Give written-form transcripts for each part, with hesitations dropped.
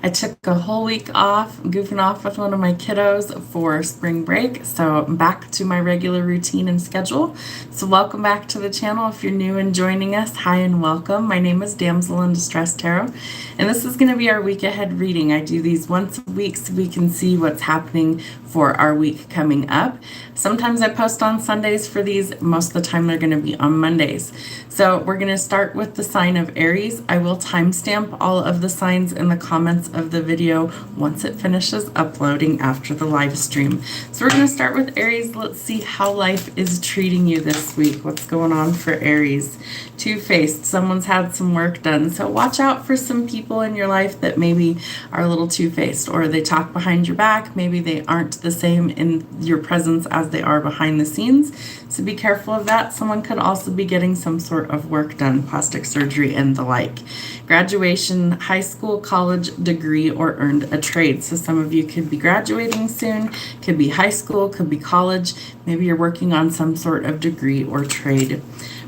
I took a whole week off, goofing off with one of my kiddos for spring break. So I'm back to my regular routine and schedule. So welcome back to the channel. If you're new and joining us, hi and welcome. My name is DamselNDistresstarot, and this is going to be our week ahead reading. I do these once a week so we can see what's happening for our week coming up. Sometimes I post on Sundays for these. Most of the time they're going to be on Mondays. So we're going to start with the sign of Aries. I will timestamp all of the signs in the comments of the video once it finishes uploading after the live stream. So we're going to start with Aries. Let's see how life is treating you this week. What's going on for Aries? Two-faced. Someone's had some work done. So watch out for some people in your life that maybe are a little two-faced, or they talk behind your back. Maybe they aren't the same in your presence as they are behind the scenes. So be careful of that. Someone could also be getting some sort of work done, plastic surgery and the like. Graduation, high school, college degree, or earned a trade. So some of you could be graduating soon, could be high school, could be college. Maybe you're working on some sort of degree or trade.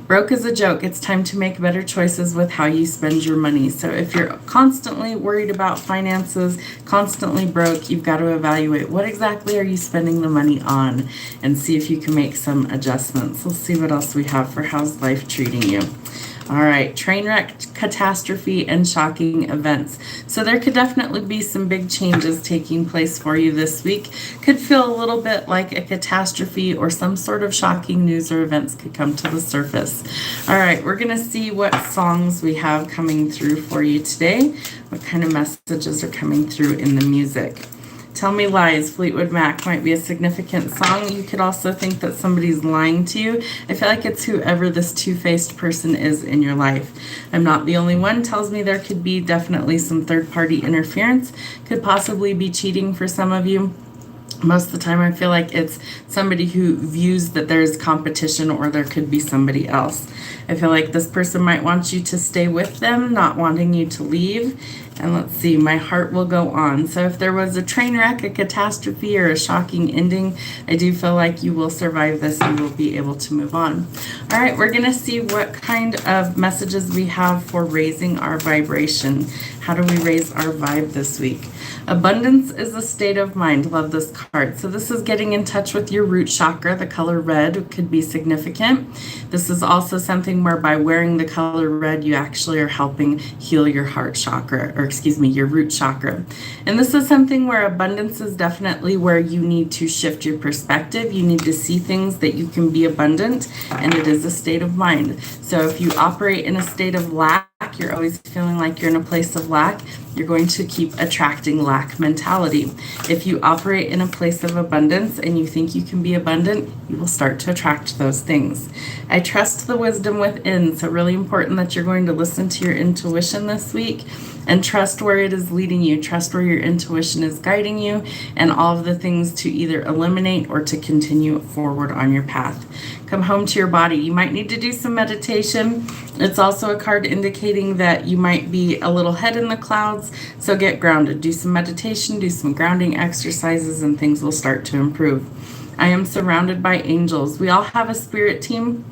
Broke is a joke. It's time to make better choices with how you spend your money. So if you're constantly worried about finances, constantly broke, you've got to evaluate what exactly are you spending the money on and see if you can make some adjustments. Let's see what else we have for how's life treating you. All right, train wreck, catastrophe, and shocking events. So there could definitely be some big changes taking place for you this week. Could feel a little bit like a catastrophe, or some sort of shocking news or events could come to the surface. All right, we're going to see what songs we have coming through for you today. What kind of messages are coming through in the music? Tell Me Lies, Fleetwood Mac might be a significant song. You could also think that somebody's lying to you. I feel like it's whoever this two-faced person is in your life. I'm not the only one. Tells me there could be definitely some third-party interference. Could possibly be cheating for some of you. Most of the time I feel like it's somebody who views that there's competition, or there could be somebody else. I feel like this person might want you to stay with them, not wanting you to leave. And let's see, my heart will go on. So if there was a train wreck, a catastrophe, or a shocking ending, I do feel like you will survive this and will be able to move on. All right, we're going to see what kind of messages we have for raising our vibration. How do we raise our vibe this week? Abundance is a state of mind. Love this card. So this is getting in touch with your root chakra. The color red could be significant. This is also something where by wearing the color red, you actually are helping heal your heart chakra, or your root chakra. And this is something where abundance is definitely where you need to shift your perspective. You need to see things that you can be abundant, and it is a state of mind. So if you operate in a state of lack, you're always feeling like you're in a place of lack, you're going to keep attracting lack mentality. If you operate in a place of abundance and you think you can be abundant, you will start to attract those things. I trust the wisdom within. So really important that you're going to listen to your intuition this week and trust where it is leading you. Trust where your intuition is guiding you, and all of the things to either eliminate or to continue forward on your path. Come home to your body. You might need to do some meditation. It's also a card indicating that you might be a little head in the clouds, so get grounded. Do some meditation, do some grounding exercises, and things will start to improve. I am surrounded by angels. We all have a spirit team.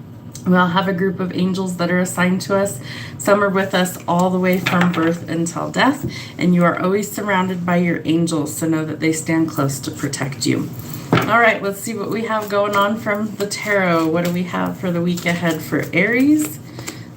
We all have a group of angels that are assigned to us. Some are with us all the way from birth until death, and you are always surrounded by your angels, so know that they stand close to protect you. All right, let's see what we have going on from the tarot. What do we have for the week ahead for Aries?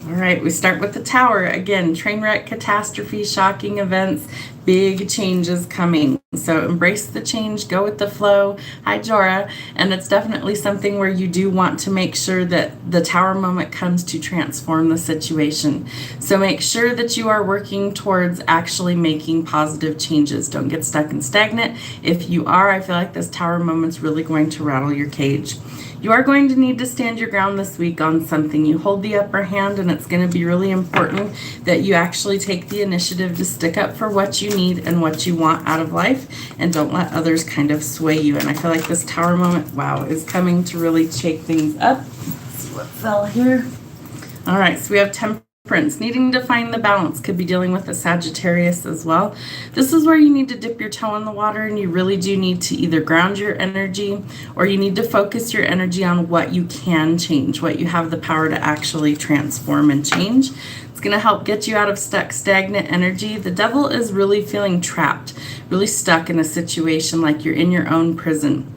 All right, we start with the Tower. Again, train wreck, catastrophe, shocking events, big changes coming. So embrace the change, go with the flow. Hi, Jora. And it's definitely something where you do want to make sure that the Tower moment comes to transform the situation. So make sure that you are working towards actually making positive changes. Don't get stuck and stagnant. If you are, I feel like this Tower moment's really going to rattle your cage. You are going to need to stand your ground this week on something. You hold the upper hand, and it's going to be really important that you actually take the initiative to stick up for what you need and what you want out of life, and don't let others kind of sway you. And I feel like this Tower moment, wow, is coming to really shake things up. Let's see what fell here. All right, so we have Temperance. Needing to find the balance. Could be dealing with a Sagittarius as well. This is where you need to dip your toe in the water, and you really do need to either ground your energy, or you need to focus your energy on what you can change, what you have the power to actually transform and change. It's going to help get you out of stuck, stagnant energy. The Devil is really feeling trapped, really stuck in a situation like you're in your own prison.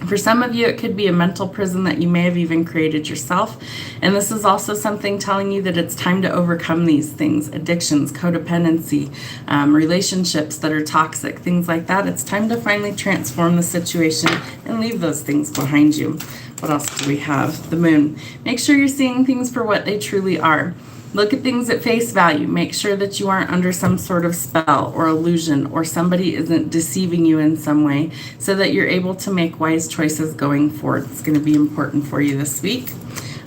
For some of you, it could be a mental prison that you may have even created yourself. And this is also something telling you that it's time to overcome these things, addictions, codependency, relationships that are toxic, things like that. It's time to finally transform the situation and leave those things behind you. What else do we have? The Moon. Make sure you're seeing things for what they truly are. Look at things at face value. Make sure that you aren't under some sort of spell or illusion, or somebody isn't deceiving you in some way, so that you're able to make wise choices going forward. It's going to be important for you this week.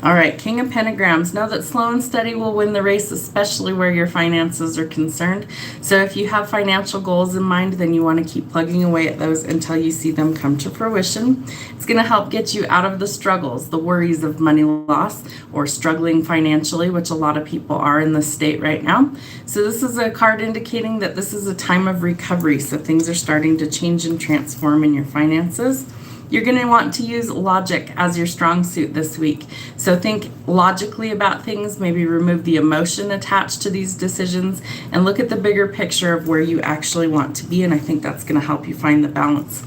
All right, King of Pentagrams. Know that slow and steady will win the race, especially where your finances are concerned. So if you have financial goals in mind, then you want to keep plugging away at those until you see them come to fruition. It's going to help get you out of the struggles, the worries of money loss or struggling financially, which a lot of people are in this state right now. So this is a card indicating that this is a time of recovery. So things are starting to change and transform in your finances. You're going to want to use logic as your strong suit this week. So think logically about things, maybe remove the emotion attached to these decisions, and look at the bigger picture of where you actually want to be. And I think that's going to help you find the balance.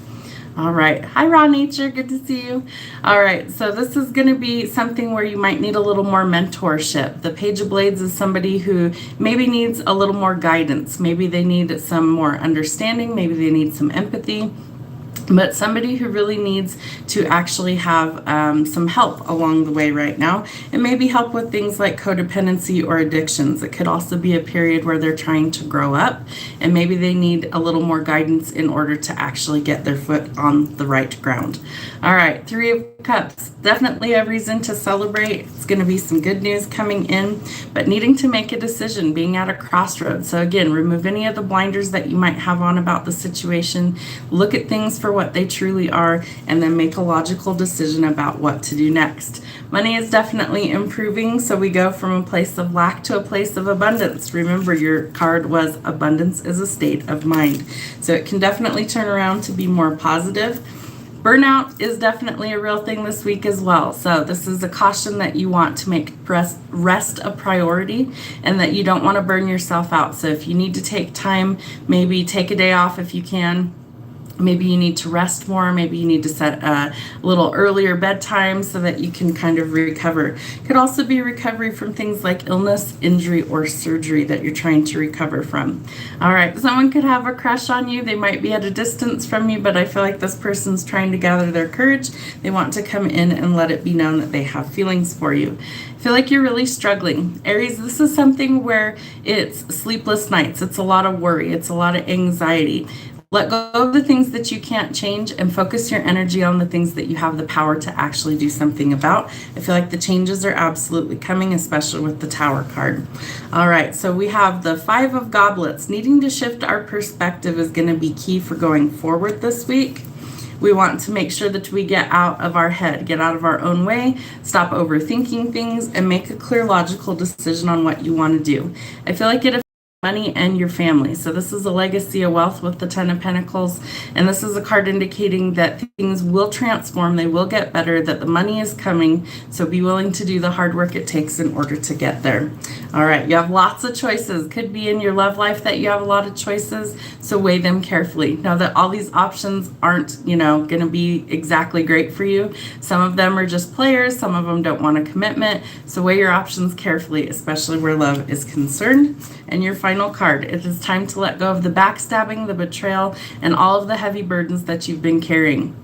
All right. Hi, Raw Nature. Good to see you. All right. So this is going to be something where you might need a little more mentorship. The Page of Blades is somebody who maybe needs a little more guidance. Maybe they need some more understanding. Maybe they need some empathy. But somebody who really needs to actually have some help along the way right now, and maybe help with things like codependency or addictions. It could also be a period where they're trying to grow up, and maybe they need a little more guidance in order to actually get their foot on the right ground. All right, Three of Cups. Definitely a reason to celebrate. It's going to be some good news coming in, but needing to make a decision, being at a crossroads. So again, remove any of the blinders that you might have on about the situation. Look at things for what they truly are, and then make a logical decision about what to do next. Money is definitely improving, so we go from a place of lack to a place of abundance. Remember, your card was abundance is a state of mind, so it can definitely turn around to be more positive. Burnout is definitely a real thing this week as well. So this is a caution that you want to make rest a priority, and that you don't want to burn yourself out. So if you need to take time, maybe take a day off if you can. Maybe you need to rest more. Maybe you need to set a little earlier bedtime so that you can kind of recover. Could also be recovery from things like illness, injury, or surgery that you're trying to recover from. All right, someone could have a crush on you. They might be at a distance from you, but I feel like this person's trying to gather their courage. They want to come in and let it be known that they have feelings for you. I feel like you're really struggling. Aries, this is something where it's sleepless nights. It's a lot of worry. It's a lot of anxiety. Let go of the things that you can't change and focus your energy on the things that you have the power to actually do something about. I feel like the changes are absolutely coming, especially with the Tower card. All right, so we have the Five of Goblets. Needing to shift our perspective is going to be key for going forward this week. We want to make sure that we get out of our head, get out of our own way, stop overthinking things, and make a clear, logical decision on what you want to do. I feel like it money and your family. So this is a legacy of wealth with the Ten of Pentacles, and this is a card indicating that things will transform, they will get better, that the money is coming, so be willing to do the hard work it takes in order to get there. All right, you have lots of choices. Could be in your love life that you have a lot of choices, so weigh them carefully. Know that all these options aren't, going to be exactly great for you. Some of them are just players, some of them don't want a commitment, so weigh your options carefully, especially where love is concerned. And your final card, it is time to let go of the backstabbing, the betrayal, and all of the heavy burdens that you've been carrying.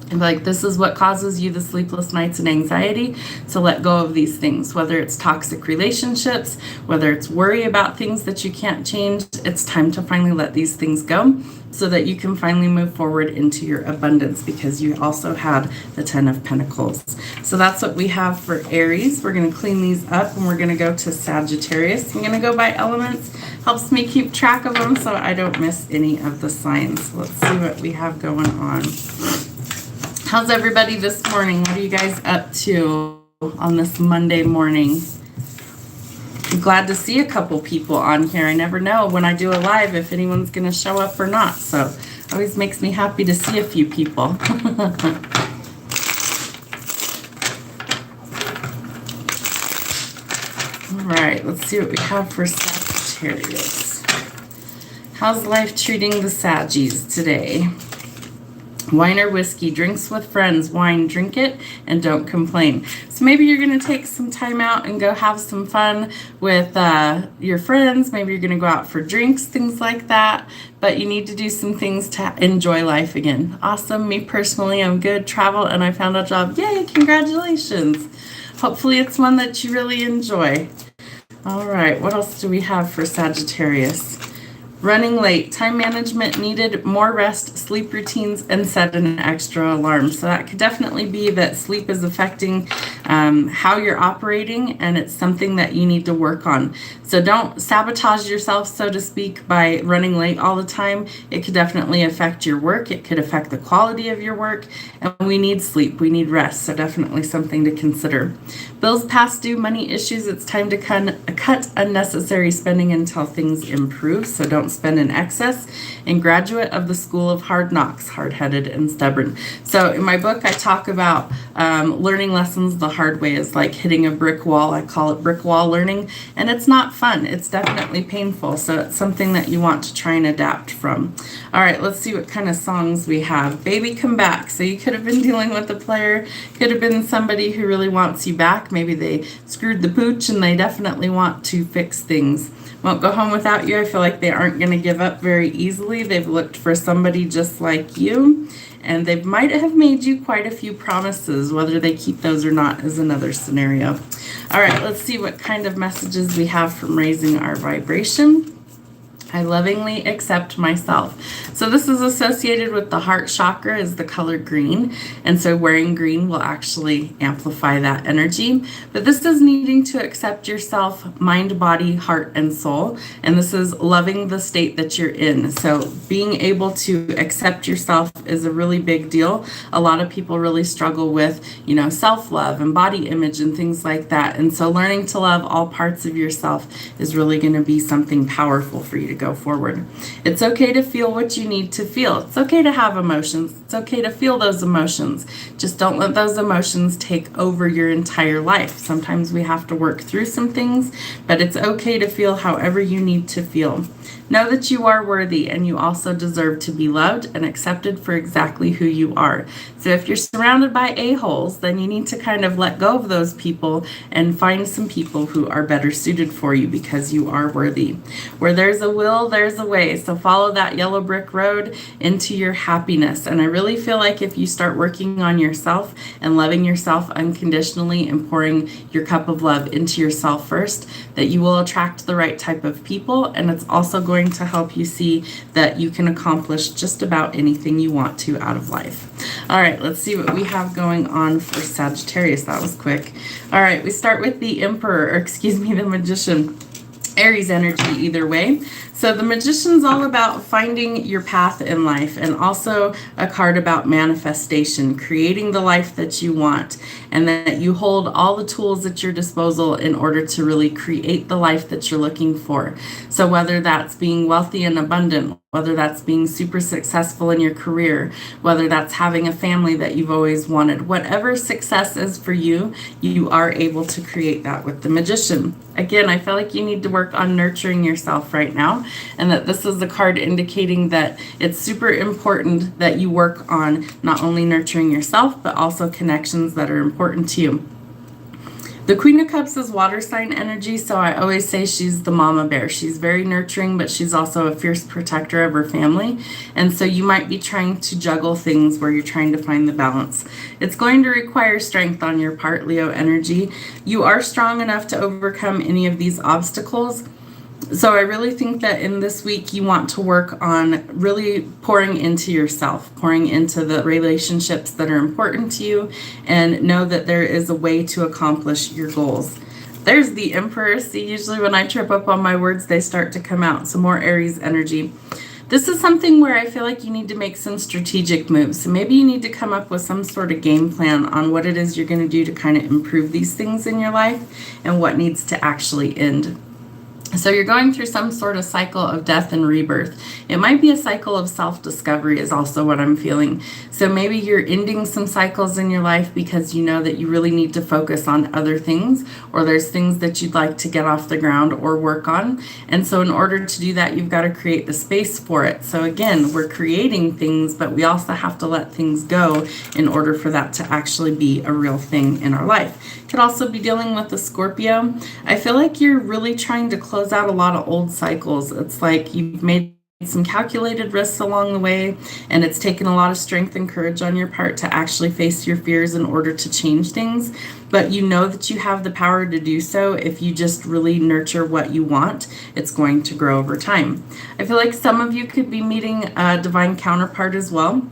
And like, this is what causes you the sleepless nights and anxiety. So let go of these things, whether it's toxic relationships, whether it's worry about things that you can't change. It's time to finally let these things go so that you can finally move forward into your abundance, because you also had the Ten of Pentacles. So that's what we have for Aries. We're going to clean these up and we're going to go to Sagittarius. I'm going to go by elements. Helps me keep track of them so I don't miss any of the signs. Let's see what we have going on. How's everybody this morning? What are you guys up to on this Monday morning? I'm glad to see a couple people on here. I never know when I do a live if anyone's going to show up or not. So it always makes me happy to see a few people. All right, let's see what we have for Sagittarius. How's life treating the Saggies today? Wine or whiskey, drinks with friends, wine, drink it, and don't complain. So maybe you're going to take some time out and go have some fun with your friends. Maybe you're going to go out for drinks, things like that. But you need to do some things to enjoy life again. Awesome. Me personally, I'm good. Travel, and I found a job. Yay, congratulations. Hopefully it's one that you really enjoy. All right, what else do we have for Sagittarius? Running late, time management needed, more rest, sleep routines, and set an extra alarm. So that could definitely be that sleep is affecting how you're operating, and it's something that you need to work on. So don't sabotage yourself, so to speak, by running late all the time. It could definitely affect your work. It could affect the quality of your work, and we need sleep. We need rest, so definitely something to consider. Bills past due, money issues. It's time to cut unnecessary spending until things improve, so don't spend in excess. And graduate of the School of Hard Knocks, hard-headed and stubborn. So in my book, I talk about learning lessons the hard way is like hitting a brick wall. I call it brick wall learning, and it's not fun. It's definitely painful, so it's something that you want to try and adapt from. All right, let's see what kind of songs we have. Baby Come Back. So you could have been dealing with a player, could have been somebody who really wants you back. Maybe they screwed the pooch and they definitely want to fix things. Won't go home without you. I feel like they aren't going to give up very easily. They've looked for somebody just like you, and they might have made you quite a few promises. Whether they keep those or not is another scenario. All right, let's see what kind of messages we have from raising our vibration. I lovingly accept myself. So this is associated with the heart chakra, is the color green. And so wearing green will actually amplify that energy. But this is needing to accept yourself, mind, body, heart, and soul. And this is loving the state that you're in. So being able to accept yourself is a really big deal. A lot of people really struggle with, self-love and body image and things like that. And so learning to love all parts of yourself is really going to be something powerful for you to go forward. It's okay to feel what you need to feel. It's okay to have emotions. It's okay to feel those emotions. Just don't let those emotions take over your entire life. Sometimes we have to work through some things, but it's okay to feel however you need to feel. Know that you are worthy, and you also deserve to be loved and accepted for exactly who you are. So if you're surrounded by a-holes, then you need to kind of let go of those people and find some people who are better suited for you, because you are worthy. Where there's a will, there's a way. So follow that yellow brick road into your happiness. And I really feel like if you start working on yourself and loving yourself unconditionally and pouring your cup of love into yourself first, that you will attract the right type of people. And it's also going to help you see that you can accomplish just about anything you want to out of life. All right, let's see what we have going on for Sagittarius. That was quick. All right, we start with the Emperor, or excuse me, the Magician. Aries energy either way. So the Magician's all about finding your path in life, and also a card about manifestation, creating the life that you want, and that you hold all the tools at your disposal in order to really create the life that you're looking for. So whether that's being wealthy and abundant, whether that's being super successful in your career, whether that's having a family that you've always wanted, whatever success is for you, you are able to create that with the Magician. Again, I feel like you need to work on nurturing yourself right now, and that this is the card indicating that it's super important that you work on not only nurturing yourself, but also connections that are important to you. The Queen of Cups is water sign energy, so I always say she's the mama bear. She's very nurturing, but she's also a fierce protector of her family. And so you might be trying to juggle things where you're trying to find the balance. It's going to require strength on your part, Leo energy. You are strong enough to overcome any of these obstacles. So I really think that in this week you want to work on really pouring into yourself, pouring into the relationships that are important to you, and know that there is a way to accomplish your goals. There's the Emperor. See, usually when I trip up on my words, they start to come out. So more Aries energy. This is something where I feel like you need to make some strategic moves. So maybe you need to come up with some sort of game plan on what it is you're going to do to kind of improve these things in your life and what needs to actually end. So you're going through some sort of cycle of death and rebirth. It might be a cycle of self-discovery is also what I'm feeling. So maybe you're ending some cycles in your life because you know that you really need to focus on other things, or there's things that you'd like to get off the ground or work on. And so in order to do that, you've got to create the space for it. So again, we're creating things, but we also have to let things go in order for that to actually be a real thing in our life. Could also be dealing with a Scorpio. I feel like you're really trying to close out a lot of old cycles. It's like you've made some calculated risks along the way, and it's taken a lot of strength and courage on your part to actually face your fears in order to change things. But you know that you have the power to do so. If you just really nurture what you want, it's going to grow over time. I feel like some of you could be meeting a divine counterpart as well.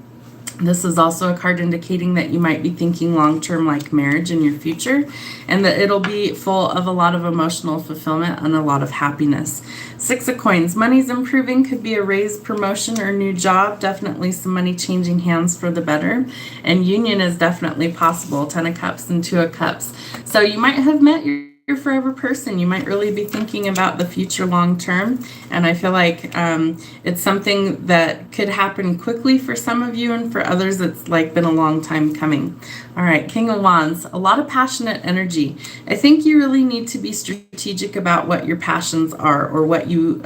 This is also a card indicating that you might be thinking long-term, like marriage in your future, and that it'll be full of a lot of emotional fulfillment and a lot of happiness. 6 of Coins, money's improving, could be a raise, promotion, or new job. Definitely some money changing hands for the better. And union is definitely possible. 10 of Cups and 2 of Cups. So you might have met your forever person. You might really be thinking about the future long term, and I feel like it's something that could happen quickly for some of you, and for others it's like been a long time coming. All right, King of Wands, a lot of passionate energy. I think you really need to be strategic about what your passions are, or what you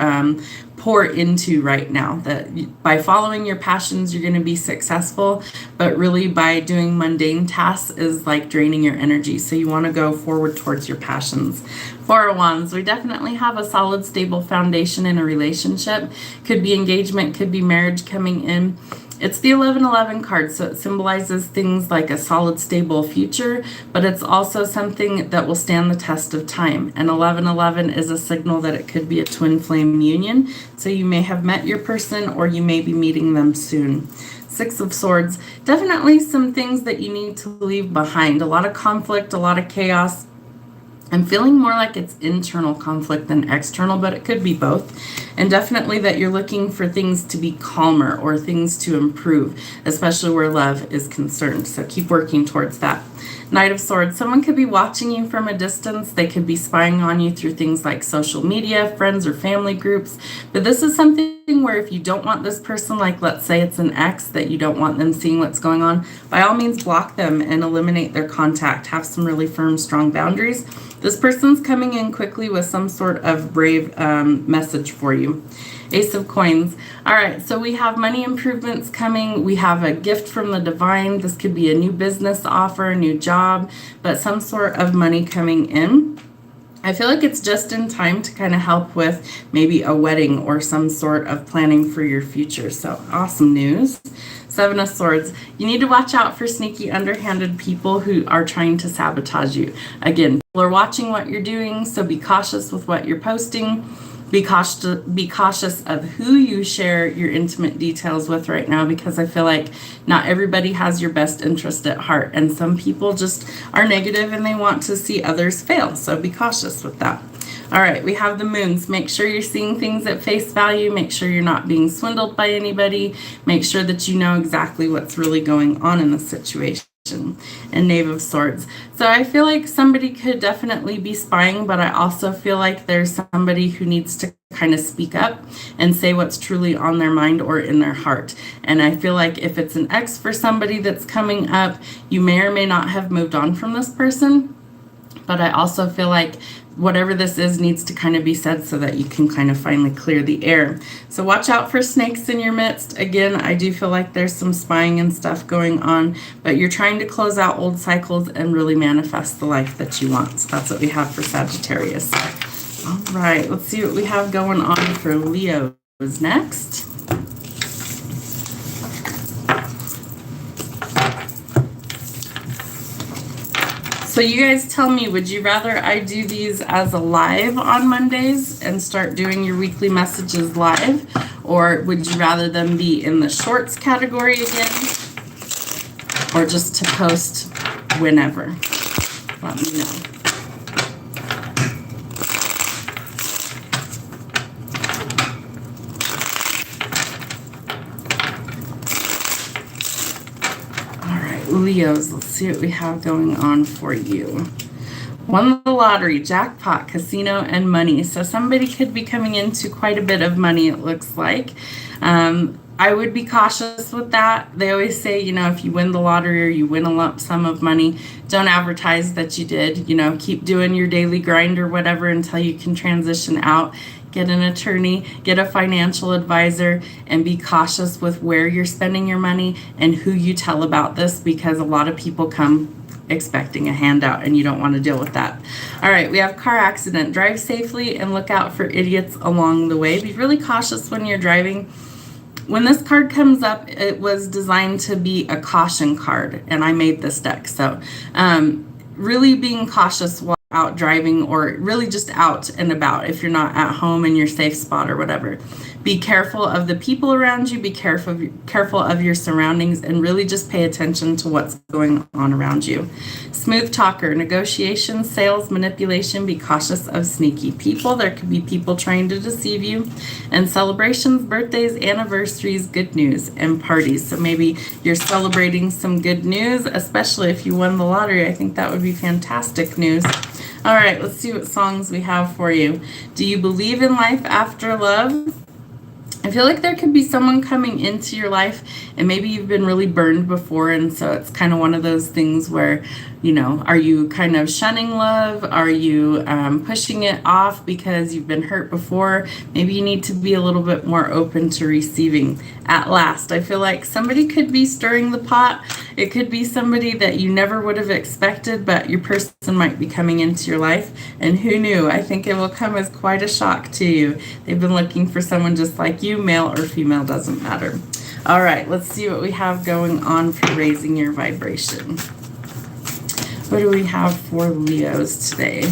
pour into right now. That by following your passions you're going to be successful, but really by doing mundane tasks is like draining your energy. So you want to go forward towards your passions. 4 of Wands, we definitely have a solid, stable foundation in a relationship. Could be engagement, could be marriage coming in. It's the 1111 card, so it symbolizes things like a solid, stable future, but it's also something that will stand the test of time. And 1111 is a signal that it could be a twin flame union, so you may have met your person, or you may be meeting them soon. 6 of Swords, definitely some things that you need to leave behind. A lot of conflict, a lot of chaos. I'm feeling more like it's internal conflict than external, but it could be both. And definitely that you're looking for things to be calmer or things to improve, especially where love is concerned. So keep working towards that. Knight of Swords, someone could be watching you from a distance. They could be spying on you through things like social media, friends or family groups. But this is something where if you don't want this person, like let's say it's an ex, that you don't want them seeing what's going on, by all means block them and eliminate their contact. Have some really firm, strong boundaries. This person's coming in quickly with some sort of brave message for you. Ace of Coins. All right, so we have money improvements coming. We have a gift from the divine. This could be a new business offer, a new job, but some sort of money coming in. I feel like it's just in time to kind of help with maybe a wedding or some sort of planning for your future. So awesome news. 7 of Swords. You need to watch out for sneaky, underhanded people who are trying to sabotage you. Again, people are watching what you're doing, so be cautious with what you're posting. Be cautious of who you share your intimate details with right now, because I feel like not everybody has your best interest at heart, and some people just are negative and they want to see others fail. So be cautious with that. All right, we have the moons. Make sure you're seeing things at face value. Make sure you're not being swindled by anybody. Make sure that you know exactly what's really going on in the situation. And Knave of Swords. So I feel like somebody could definitely be spying, but I also feel like there's somebody who needs to kind of speak up and say what's truly on their mind or in their heart. And I feel like if it's an ex for somebody that's coming up, you may or may not have moved on from this person. But I also feel like whatever this is needs to kind of be said so that you can kind of finally clear the air. So watch out for snakes in your midst. Again, I do feel like there's some spying and stuff going on, but you're trying to close out old cycles and really manifest the life that you want. So that's what we have for Sagittarius. All right, let's see what we have going on for Leos next. So you guys tell me, would you rather I do these as a live on Mondays and start doing your weekly messages live? Or would you rather them be in the shorts category again? Or just to post whenever? Let me know. Leos, let's see what we have going on for you. Won the lottery, jackpot, casino, and money. So somebody could be coming into quite a bit of money, it looks like. I would be cautious with that. They always say, you know, if you win the lottery or you win a lump sum of money, don't advertise that you did. You know, keep doing your daily grind or whatever until you can transition out. Get an attorney, get a financial advisor, and be cautious with where you're spending your money and who you tell about this, because a lot of people come expecting a handout and you don't want to deal with that. All right, we have car accident. Drive safely and look out for idiots along the way. Be really cautious when you're driving. When this card comes up, it was designed to be a caution card, and I made this deck. So really being cautious while out driving, or really just out and about if you're not at home in your safe spot or whatever. Be careful of the people around you, be careful of your surroundings, and really just pay attention to what's going on around you. Smooth talker, negotiations, sales, manipulation. Be cautious of sneaky people. There could be people trying to deceive you. And celebrations, birthdays, anniversaries, good news, and parties. So maybe you're celebrating some good news, especially if you won the lottery. I think that would be fantastic news. All right, let's see what songs we have for you. Do you believe in life after love? I feel like there could be someone coming into your life, and maybe you've been really burned before, and so it's kind of one of those things where, you know, are you kind of shunning love? Are you pushing it off because you've been hurt before? Maybe you need to be a little bit more open to receiving. At last, I feel like somebody could be stirring the pot. It could be somebody that you never would have expected, but your person might be coming into your life, and who knew? I think it will come as quite a shock to you. They've been looking for someone just like you, male or female, doesn't matter. All right, let's see what we have going on for raising your vibration. What do we have for Leos today?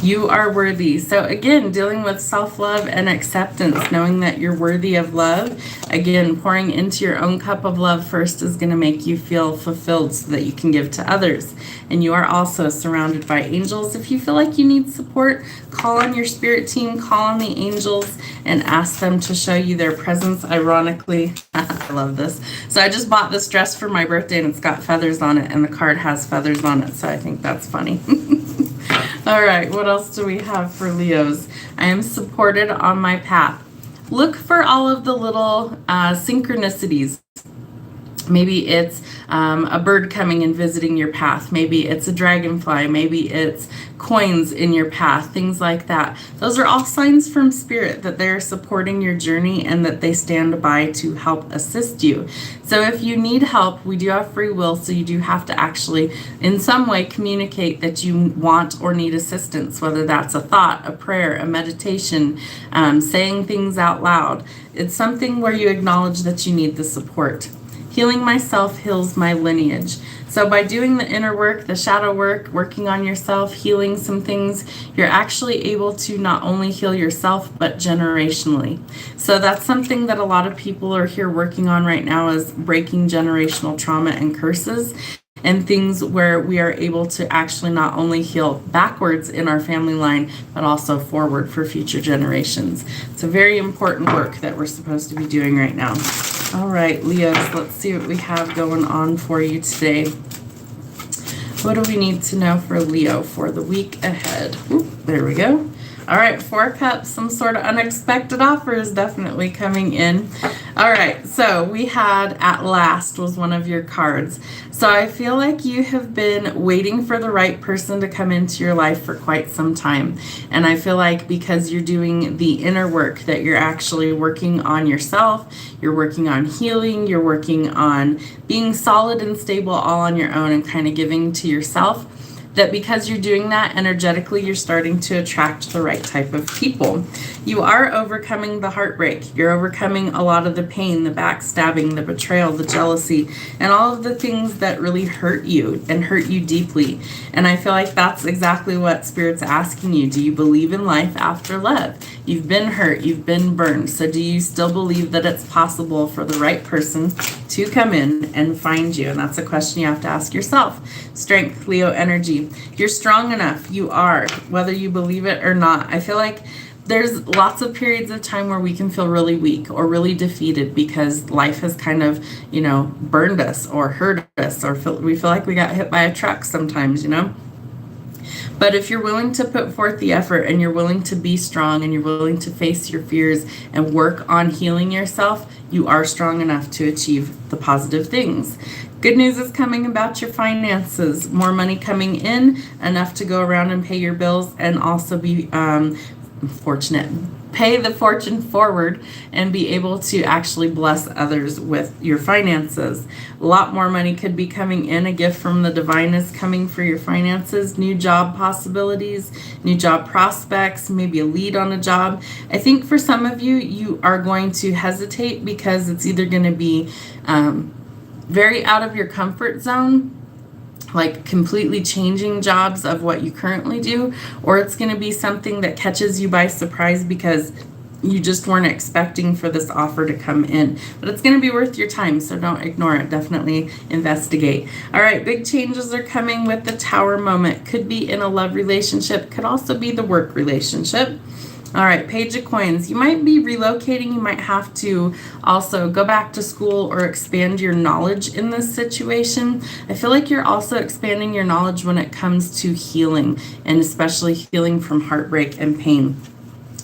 You are worthy. So again, dealing with self-love and acceptance, knowing that you're worthy of love. Again, pouring into your own cup of love first is going to make you feel fulfilled so that you can give to others. And you are also surrounded by angels. If you feel like you need support, call on your spirit team, call on the angels, and ask them to show you their presence. Ironically, I love this. So I just bought this dress for my birthday, and it's got feathers on it, and the card has feathers on it. So I think that's funny. All right, what else do we have for Leos? I am supported on my path. Look for all of the little synchronicities. Maybe it's a bird coming and visiting your path. Maybe it's a dragonfly. Maybe it's coins in your path, things like that. Those are all signs from spirit that they're supporting your journey and that they stand by to help assist you. So if you need help, we do have free will, so you do have to actually in some way communicate that you want or need assistance, whether that's a thought, a prayer, a meditation, saying things out loud. It's something where you acknowledge that you need the support. Healing myself heals my lineage. So by doing the inner work, the shadow work, working on yourself, healing some things, you're actually able to not only heal yourself, but generationally. So that's something that a lot of people are here working on right now, is breaking generational trauma and curses, and things where we are able to actually not only heal backwards in our family line, but also forward for future generations. It's a very important work that we're supposed to be doing right now. All right, Leos, let's see what we have going on for you today. What do we need to know for Leo for the week ahead? Oop, there we go. All right, 4 cups, some sort of unexpected offer is definitely coming in. All right, so we had At Last was one of your cards. So I feel like you have been waiting for the right person to come into your life for quite some time. And I feel like because you're doing the inner work, that you're actually working on yourself, you're working on healing, you're working on being solid and stable all on your own and kind of giving to yourself. That because you're doing that energetically, you're starting to attract the right type of people. You are overcoming the heartbreak. You're overcoming a lot of the pain, the backstabbing, the betrayal, the jealousy, and all of the things that really hurt you and hurt you deeply. And I feel like that's exactly what Spirit's asking you. Do you believe in life after love? You've been hurt, you've been burned. So do you still believe that it's possible for the right person to come in and find you? And that's a question you have to ask yourself. Strength, Leo energy. You're strong enough. You are, whether you believe it or not. I feel like there's lots of periods of time where we can feel really weak or really defeated because life has kind of, you know, burned us or hurt us, or we feel like we got hit by a truck sometimes, you know. But if you're willing to put forth the effort and you're willing to be strong and you're willing to face your fears and work on healing yourself, you are strong enough to achieve the positive things. Good news is coming about your finances. More money coming in, enough to go around and pay your bills, and also be fortunate. Pay the fortune forward and be able to actually bless others with your finances. A lot more money could be coming in. A gift from the divine is coming for your finances. New job possibilities, new job prospects, maybe a lead on a job. I think for some of you, you are going to hesitate because it's either going to be very out of your comfort zone, like completely changing jobs of what you currently do, or it's going to be something that catches you by surprise because you just weren't expecting for this offer to come in. But it's going to be worth your time, so don't ignore it. Definitely investigate. All right, big changes are coming with the Tower moment. Could be in a love relationship, could also be the work relationship. All right, Page of Coins. You might be relocating. You might have to also go back to school or expand your knowledge in this situation. I feel like you're also expanding your knowledge when it comes to healing, and especially healing from heartbreak and pain.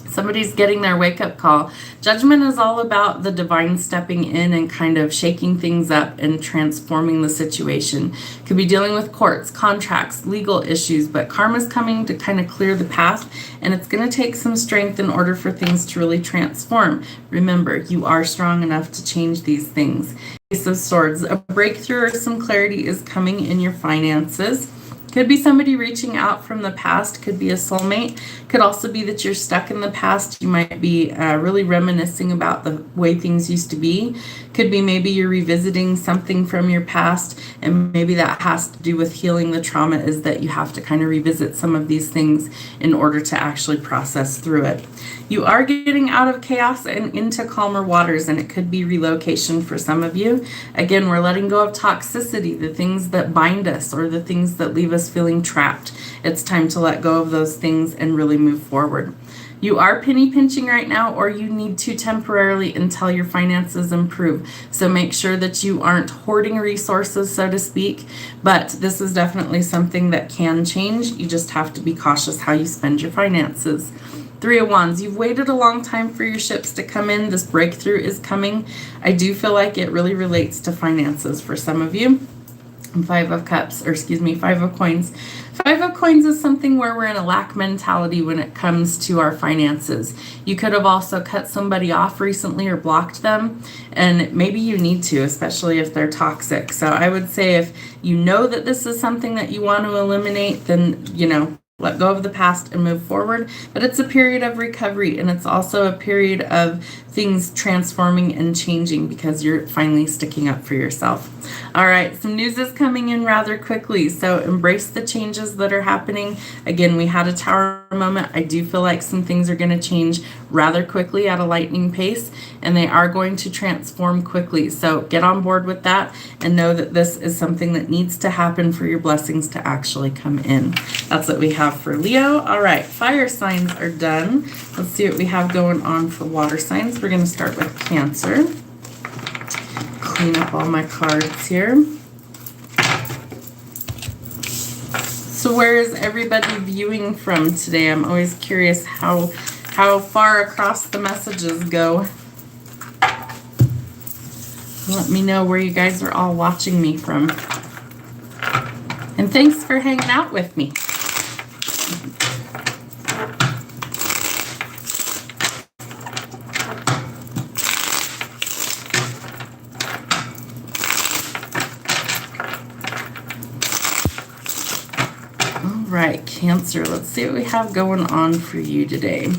Somebody's getting their wake-up call. Judgment is all about the divine stepping in and kind of shaking things up and transforming the situation. Could be dealing with courts, contracts, legal issues, but karma's coming to kind of clear the path, and it's going to take some strength in order for things to really transform. Remember, you are strong enough to change these things. Ace of Swords. A breakthrough or some clarity is coming in your finances. Could be somebody reaching out from the past, could be a soulmate, could also be that you're stuck in the past. You might be really reminiscing about the way things used to be. Could be maybe you're revisiting something from your past, and maybe that has to do with healing the trauma, is that you have to kind of revisit some of these things in order to actually process through it. You are getting out of chaos and into calmer waters, and it could be relocation for some of you. Again, we're letting go of toxicity, the things that bind us or the things that leave us feeling trapped. It's time to let go of those things and really move forward. You are penny pinching right now, or you need to temporarily until your finances improve. So make sure that you aren't hoarding resources, so to speak. But this is definitely something that can change. You just have to be cautious how you spend your finances. Three of Wands. You've waited a long time for your ships to come in. This breakthrough is coming. I do feel like it really relates to finances for some of you. And Five of Coins. Five of Coins is something where we're in a lack mentality when it comes to our finances. You could have also cut somebody off recently or blocked them, and maybe you need to, especially if they're toxic. So I would say if you know that this is something that you want to eliminate, then, you know, let go of the past and move forward. But it's a period of recovery, and it's also a period of things transforming and changing because you're finally sticking up for yourself. All right, some news is coming in rather quickly, so embrace the changes that are happening. Again, we had a Tower moment. I do feel like some things are going to change rather quickly at a lightning pace, and they are going to transform quickly. So get on board with that and know that this is something that needs to happen for your blessings to actually come in. That's what we have for Leo. All right, fire signs are done. Let's see what we have going on for water signs. We're going to start with Cancer. Clean up all my cards here. So where is everybody viewing from today? I'm always curious how far across the messages go. Let me know where you guys are all watching me from. And thanks for hanging out with me. Right, Cancer, let's see what we have going on for you today.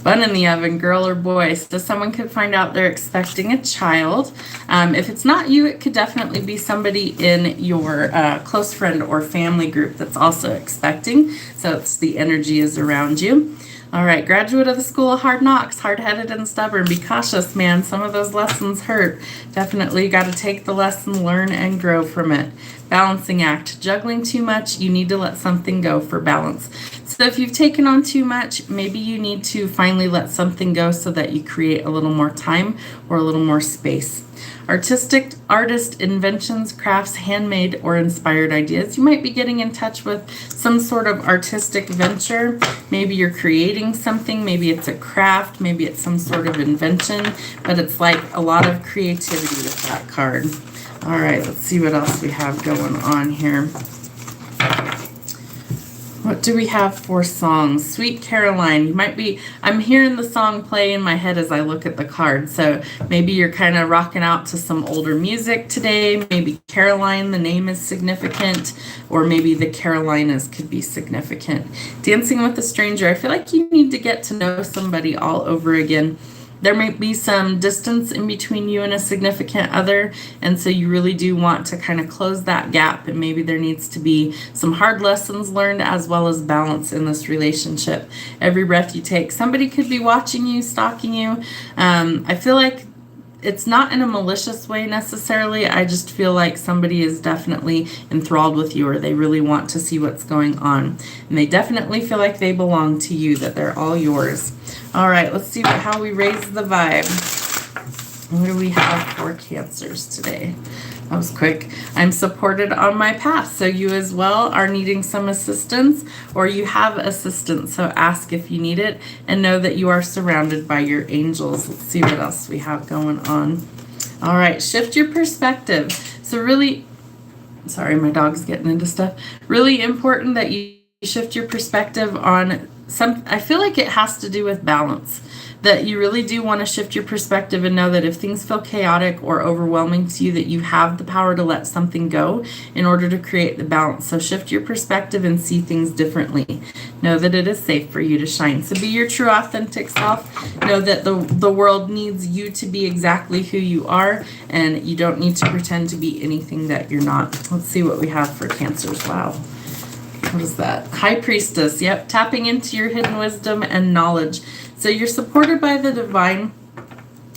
Bun in the oven, girl or boy. So someone could find out they're expecting a child. If it's not you, it could definitely be somebody in your close friend or family group that's also expecting. So it's the energy is around you. All right, graduate of the School of Hard Knocks, hard-headed and stubborn. Be cautious, man. Some of those lessons hurt. Definitely got to take the lesson, learn, and grow from it. balancing act. Juggling too much, you need to let something go for balance. So if you've taken on too much, maybe you need to finally let something go so that you create a little more time or a little more space. Artist, inventions, crafts, handmade, or inspired ideas. You might be getting in touch with some sort of artistic venture. Maybe you're creating something. Maybe it's a craft. Maybe it's some sort of invention. But it's like a lot of creativity with that card. All right, let's see what else we have going on here. What do we have for songs? Sweet Caroline. You might be, I'm hearing the song play in my head as I look at the card. So maybe you're kind of rocking out to some older music today. Maybe Caroline, the name is significant, or maybe the Carolinas could be significant. Dancing with a stranger. I feel like you need to get to know somebody all over again. There might be some distance in between you and a significant other, and so you really do want to kind of close that gap, and maybe there needs to be some hard lessons learned as well as balance in this relationship. Every breath you take, somebody could be watching you, stalking you. I feel like it's not in a malicious way necessarily. I just feel like somebody is definitely enthralled with you, or they really want to see what's going on. And they definitely feel like they belong to you, that they're all yours. All right, let's see how we raise the vibe. What do we have for Cancers today? That was quick. I'm supported on my path. So you as well are needing some assistance, or you have assistance. So ask if you need it and know that you are surrounded by your angels. Let's see what else we have going on. All right, shift your perspective. So really, sorry, my dog's getting into stuff. Really important that you shift your perspective on I feel like it has to do with balance. That you really do want to shift your perspective and know that if things feel chaotic or overwhelming to you, that you have the power to let something go in order to create the balance. So shift your perspective and see things differently. Know that it is safe for you to shine. So be your true authentic self. Know that the world needs you to be exactly who you are, and you don't need to pretend to be anything that you're not. Let's see what we have for Cancers. Wow. What is that? High Priestess. Yep. Tapping into your hidden wisdom and knowledge. So you're supported by the divine.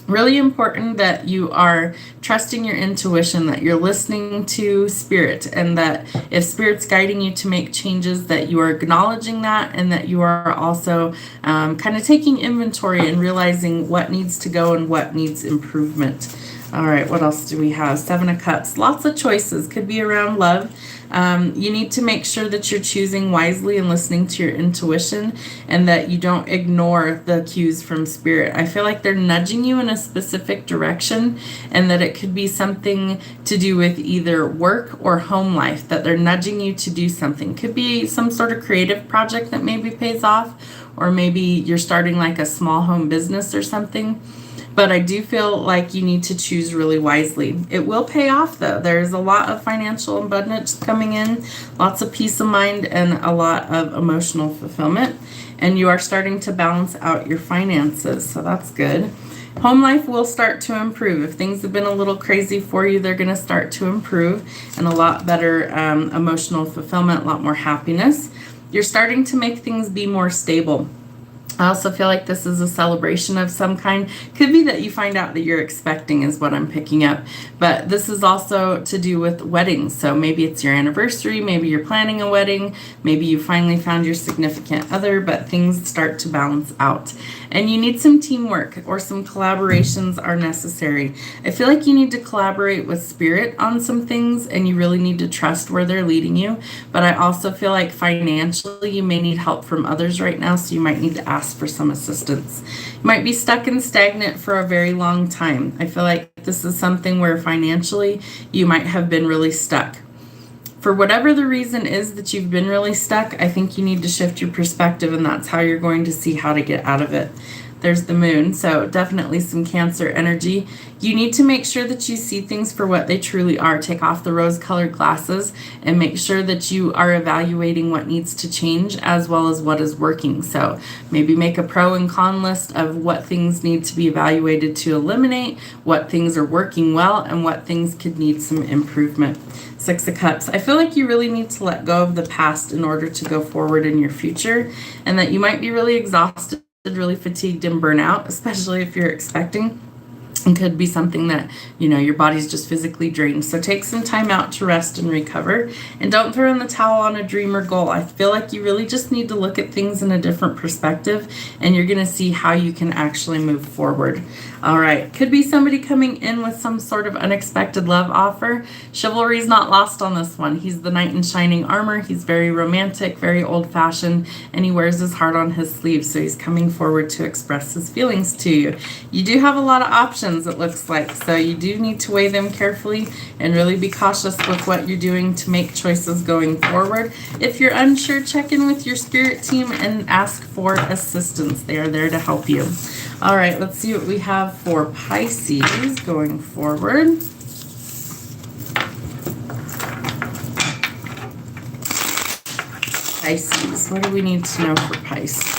Really important that you are trusting your intuition, that you're listening to spirit, and that if spirit's guiding you to make changes, that you are acknowledging that, and that you are also kind of taking inventory and realizing what needs to go and what needs improvement. All right, what else do we have? 7 of Cups. Lots of choices. Could be around love. You need to make sure that you're choosing wisely and listening to your intuition, and that you don't ignore the cues from spirit. I feel like they're nudging you in a specific direction, and that it could be something to do with either work or home life, that they're nudging you to do something. Could be some sort of creative project that maybe pays off, or maybe you're starting like a small home business or something. But I do feel like you need to choose really wisely. It will pay off though. There's a lot of financial abundance coming in, lots of peace of mind, and a lot of emotional fulfillment. And you are starting to balance out your finances, so that's good. Home life will start to improve. If things have been a little crazy for you, they're going to start to improve, and a lot better emotional fulfillment, a lot more happiness. You're starting to make things be more stable. I also feel like this is a celebration of some kind. Could be that you find out that you're expecting is what I'm picking up. But this is also to do with weddings. So maybe it's your anniversary. Maybe you're planning a wedding. Maybe you finally found your significant other, but things start to balance out. And you need some teamwork, or some collaborations are necessary. I feel like you need to collaborate with spirit on some things, and you really need to trust where they're leading you. But I also feel like financially you may need help from others right now, so you might need to ask for some assistance. You might be stuck and stagnant for a very long time. I feel like this is something where financially you might have been really stuck. For whatever the reason is that you've been really stuck, I think you need to shift your perspective, and that's how you're going to see how to get out of it. There's the moon, so definitely some Cancer energy. You need to make sure that you see things for what they truly are. Take off the rose-colored glasses and make sure that you are evaluating what needs to change as well as what is working. So maybe make a pro and con list of what things need to be evaluated to eliminate, what things are working well, and what things could need some improvement. 6 of Cups. I feel like you really need to let go of the past in order to go forward in your future, and that you might be really exhausted, really fatigued, and burnt out, especially if you're expecting. It could be something that, you know, your body's just physically drained. So take some time out to rest and recover. And don't throw in the towel on a dream or goal. I feel like you really just need to look at things in a different perspective, and you're going to see how you can actually move forward. All right. Could be somebody coming in with some sort of unexpected love offer. Chivalry's not lost on this one. He's the knight in shining armor. He's very romantic, very old-fashioned, and he wears his heart on his sleeve. So he's coming forward to express his feelings to you. You do have a lot of options, it looks like, so you do need to weigh them carefully and really be cautious with what you're doing to make choices going forward. If you're unsure, check in with your spirit team and ask for assistance. They are there to help you. All right, let's see what we have for Pisces going forward. Pisces, what do we need to know for Pisces?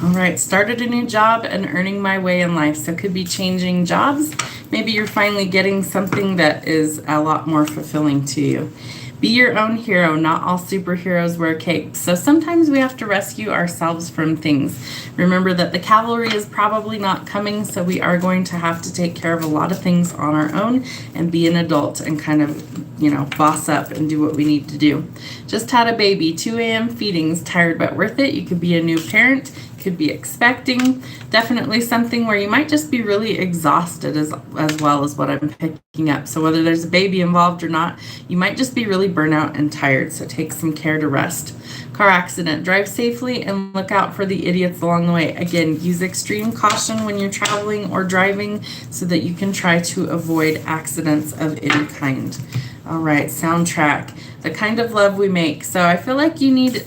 All right, started a new job and earning my way in life. So it could be changing jobs. Maybe you're finally getting something that is a lot more fulfilling to you. Be your own hero. Not all superheroes wear capes. So sometimes we have to rescue ourselves from things. Remember that the cavalry is probably not coming, so we are going to have to take care of a lot of things on our own and be an adult and kind of, you know, boss up and do what we need to do. Just had a baby, 2 a.m. feedings, tired but worth it. You could be a new parent, could be expecting. Definitely something where you might just be really exhausted as well as what I'm picking up. So whether there's a baby involved or not, you might just be really burnout and tired. So take some care to rest. Car accident. Drive safely and look out for the idiots along the way. Again, use extreme caution when you're traveling or driving so that you can try to avoid accidents of any kind. All right, soundtrack. The kind of love we make. So I feel like you need...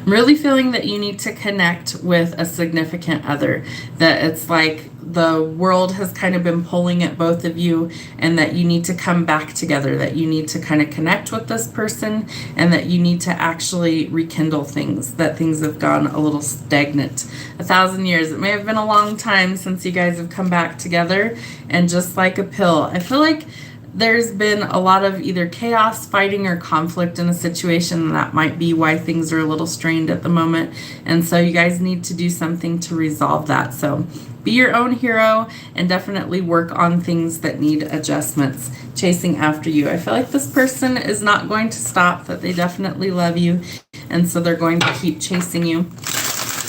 I'm really feeling that you need to connect with a significant other, that it's like the world has kind of been pulling at both of you, and that you need to come back together, that you need to kind of connect with this person, and that you need to actually rekindle things, that things have gone a little stagnant. 1,000 years, it may have been a long time since you guys have come back together, and just like a pill, I feel like there's been a lot of either chaos, fighting, or conflict in a situation, and that might be why things are a little strained at the moment. And so you guys need to do something to resolve that. So be your own hero and definitely work on things that need adjustments. Chasing after you. I feel like this person is not going to stop, that they definitely love you, and so they're going to keep chasing you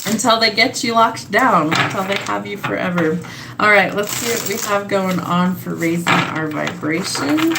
until they get you locked down, until they have you forever. All right, let's see what we have going on for raising our vibration.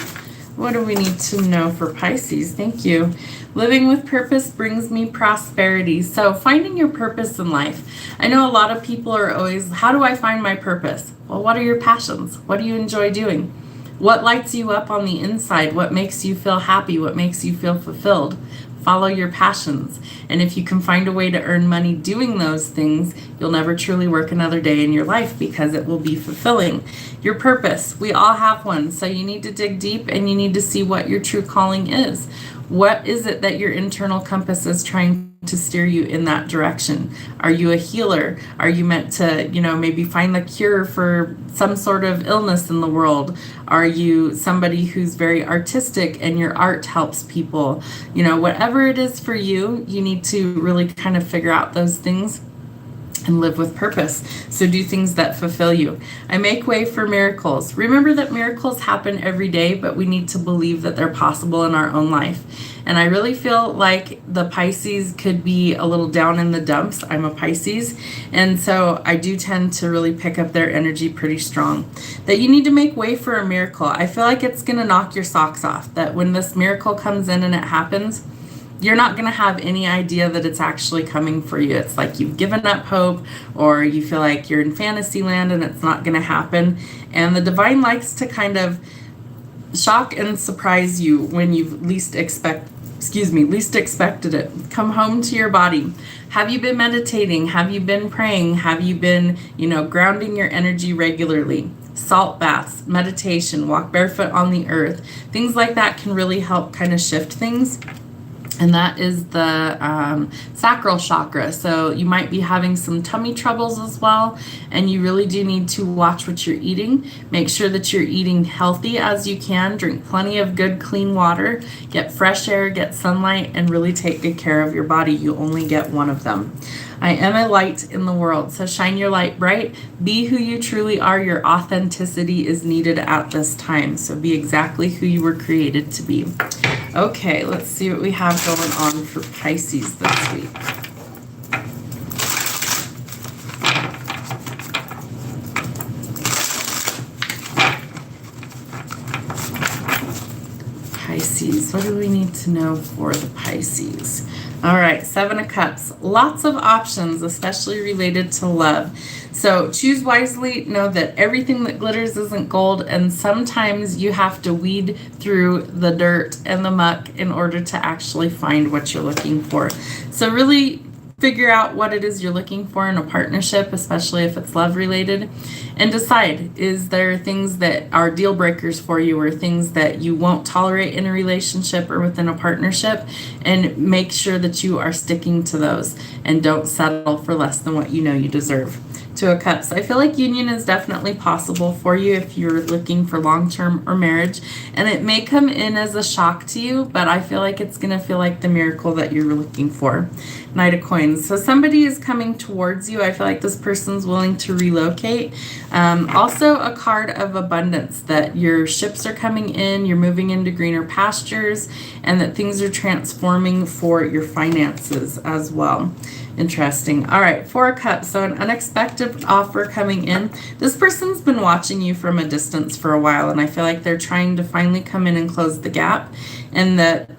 What do we need to know for Pisces? Thank you. Living with purpose brings me prosperity. So finding your purpose in life. I know a lot of people are always, how do I find my purpose? Well, what are your passions? What do you enjoy doing? What lights you up on the inside? What makes you feel happy? What makes you feel fulfilled? Follow your passions. And if you can find a way to earn money doing those things, you'll never truly work another day in your life because it will be fulfilling. Your purpose, we all have one. So you need to dig deep and you need to see what your true calling is. What is it that your internal compass is trying to steer you in that direction? Are you a healer? Are you meant to, maybe find the cure for some sort of illness in the world? Are you somebody who's very artistic and your art helps people? Whatever it is for you, you need to really kind of figure out those things and live with purpose. So do things that fulfill you. I make way for miracles. Remember that miracles happen every day, but we need to believe that they're possible in our own life. And I really feel like the Pisces could be a little down in the dumps. I'm a Pisces. And so I do tend to really pick up their energy pretty strong. That you need to make way for a miracle. I feel like it's going to knock your socks off. That when this miracle comes in and it happens, you're not going to have any idea that it's actually coming for you. It's like you've given up hope, or you feel like you're in fantasy land and it's not going to happen. And the divine likes to kind of shock and surprise you when you've least expected it. Come home to your body. Have you been meditating? Have you been praying? Have you been, grounding your energy regularly? Salt baths, meditation, walk barefoot on the earth. Things like that can really help kind of shift things and that is the sacral chakra. So you might be having some tummy troubles as well, and you really do need to watch what you're eating. Make sure that you're eating healthy as you can. Drink plenty of good, clean water. Get fresh air, get sunlight, and really take good care of your body. You only get one of them. I am a light in the world, so shine your light bright. Be who you truly are. Your authenticity is needed at this time, so be exactly who you were created to be. Okay, let's see what we have going on for Pisces this week. Pisces, what do we need to know for the Pisces? All right, Seven of Cups. Lots of options, especially related to love. So choose wisely. Know that everything that glitters isn't gold, and sometimes you have to weed through the dirt and the muck in order to actually find what you're looking for. So really figure out what it is you're looking for in a partnership, especially if it's love related, and decide, is there things that are deal breakers for you or things that you won't tolerate in a relationship or within a partnership, and make sure that you are sticking to those and don't settle for less than what you know you deserve. Two of Cups. I feel like union is definitely possible for you if you're looking for long-term or marriage, and it may come in as a shock to you, but I feel like it's going to feel like the miracle that you're looking for. Knight of Coins. So somebody is coming towards you. I feel like this person's willing to relocate. Also a card of abundance, that your ships are coming in, you're moving into greener pastures, and that things are transforming for your finances as well. Interesting. All right, Four of Cups. So an unexpected offer coming in. This person's been watching you from a distance for a while, and I feel like they're trying to finally come in and close the gap, and that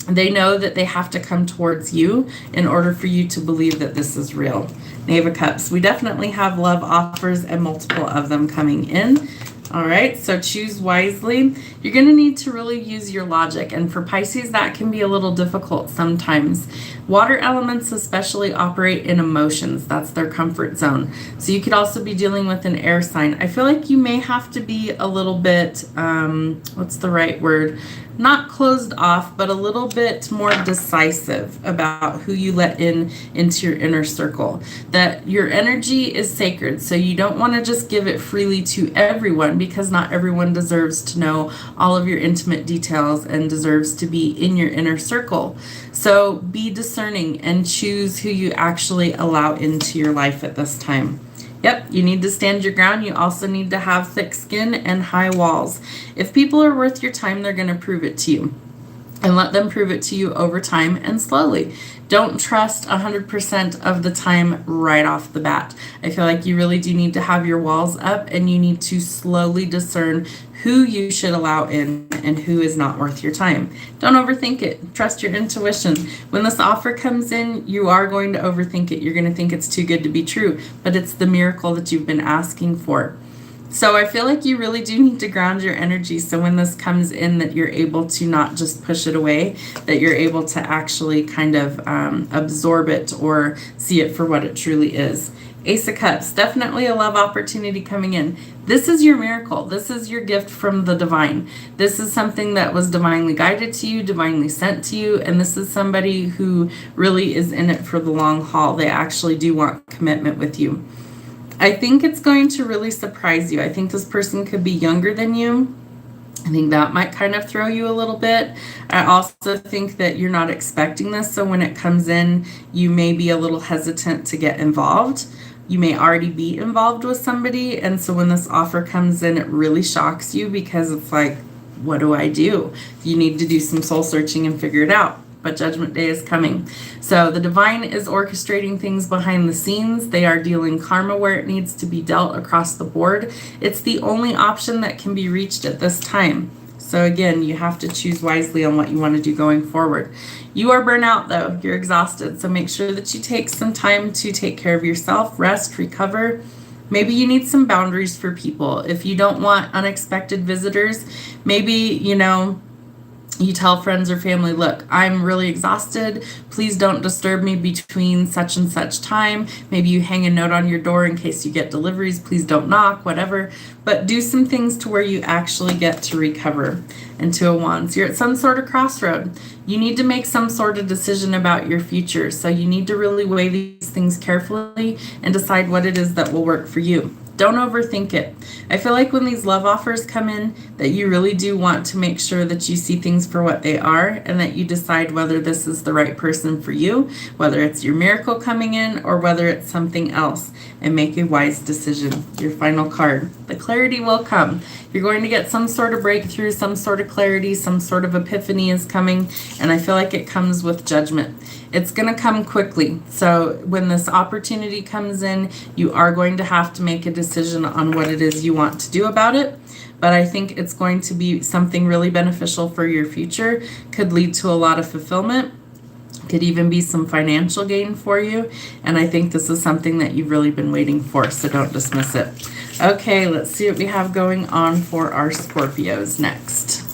they know that they have to come towards you in order for you to believe that this is real. Knave of Cups. We definitely have love offers and multiple of them coming in. All right, so choose wisely. You're going to need to really use your logic, and for Pisces, that can be a little difficult sometimes. Water elements especially operate in emotions. That's their comfort zone. So you could also be dealing with an air sign. I feel like you may have to be a little bit, what's the right word? Not closed off, but a little bit more decisive about who you let into your inner circle. That your energy is sacred, so you don't want to just give it freely to everyone, because not everyone deserves to know all of your intimate details and deserves to be in your inner circle. So be discerning and choose who you actually allow into your life at this time. Yep, you need to stand your ground. You also need to have thick skin and high walls. If people are worth your time, they're going to prove it to you. And let them prove it to you over time and slowly. Don't trust 100% of the time right off the bat. I feel like you really do need to have your walls up, and you need to slowly discern who you should allow in and who is not worth your time. Don't overthink it. Trust your intuition. When this offer comes in, you are going to overthink it. You're going to think it's too good to be true, but it's the miracle that you've been asking for. So I feel like you really do need to ground your energy, so when this comes in, that you're able to not just push it away, that you're able to actually kind of absorb it or see it for what it truly is. Ace of Cups, definitely a love opportunity coming in. This is your miracle. This is your gift from the divine. This is something that was divinely guided to you, divinely sent to you, and this is somebody who really is in it for the long haul. They actually do want commitment with you. I think it's going to really surprise you. I think this person could be younger than you. I think that might kind of throw you a little bit. I also think that you're not expecting this, so when it comes in, you may be a little hesitant to get involved. You may already be involved with somebody, and so when this offer comes in, it really shocks you, because it's like, what do I do? You need to do some soul searching and figure it out. But Judgment Day is coming. So the divine is orchestrating things behind the scenes. They are dealing karma where it needs to be dealt across the board. It's the only option that can be reached at this time. So again, you have to choose wisely on what you want to do going forward. You are burnt out though. You're exhausted. So make sure that you take some time to take care of yourself, rest, recover. Maybe you need some boundaries for people. If you don't want unexpected visitors, maybe, You tell friends or family, look, I'm really exhausted. Please don't disturb me between such and such time. Maybe you hang a note on your door in case you get deliveries. Please don't knock, whatever. But do some things to where you actually get to recover. And Two of Wands, you're at some sort of crossroad. You need to make some sort of decision about your future. So you need to really weigh these things carefully and decide what it is that will work for you. Don't overthink it. I feel like when these love offers come in, that you really do want to make sure that you see things for what they are and that you decide whether this is the right person for you, whether it's your miracle coming in or whether it's something else, and make a wise decision. Your final card. The clarity will come. You're going to get some sort of breakthrough, some sort of clarity, some sort of epiphany is coming, and I feel like it comes with judgment. It's going to come quickly. So when this opportunity comes in, you are going to have to make a decision on what it is you want to do about it. But I think it's going to be something really beneficial for your future, could lead to a lot of fulfillment, could even be some financial gain for you. And I think this is something that you've really been waiting for, so don't dismiss it. Okay, let's see what we have going on for our Scorpios next.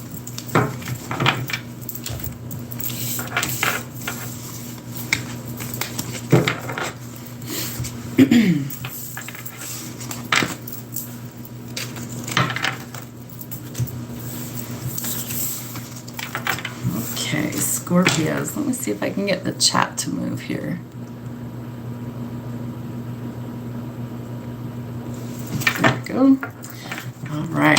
Okay, Scorpios. Let me see if I can get the chat to move here. There we go. All right.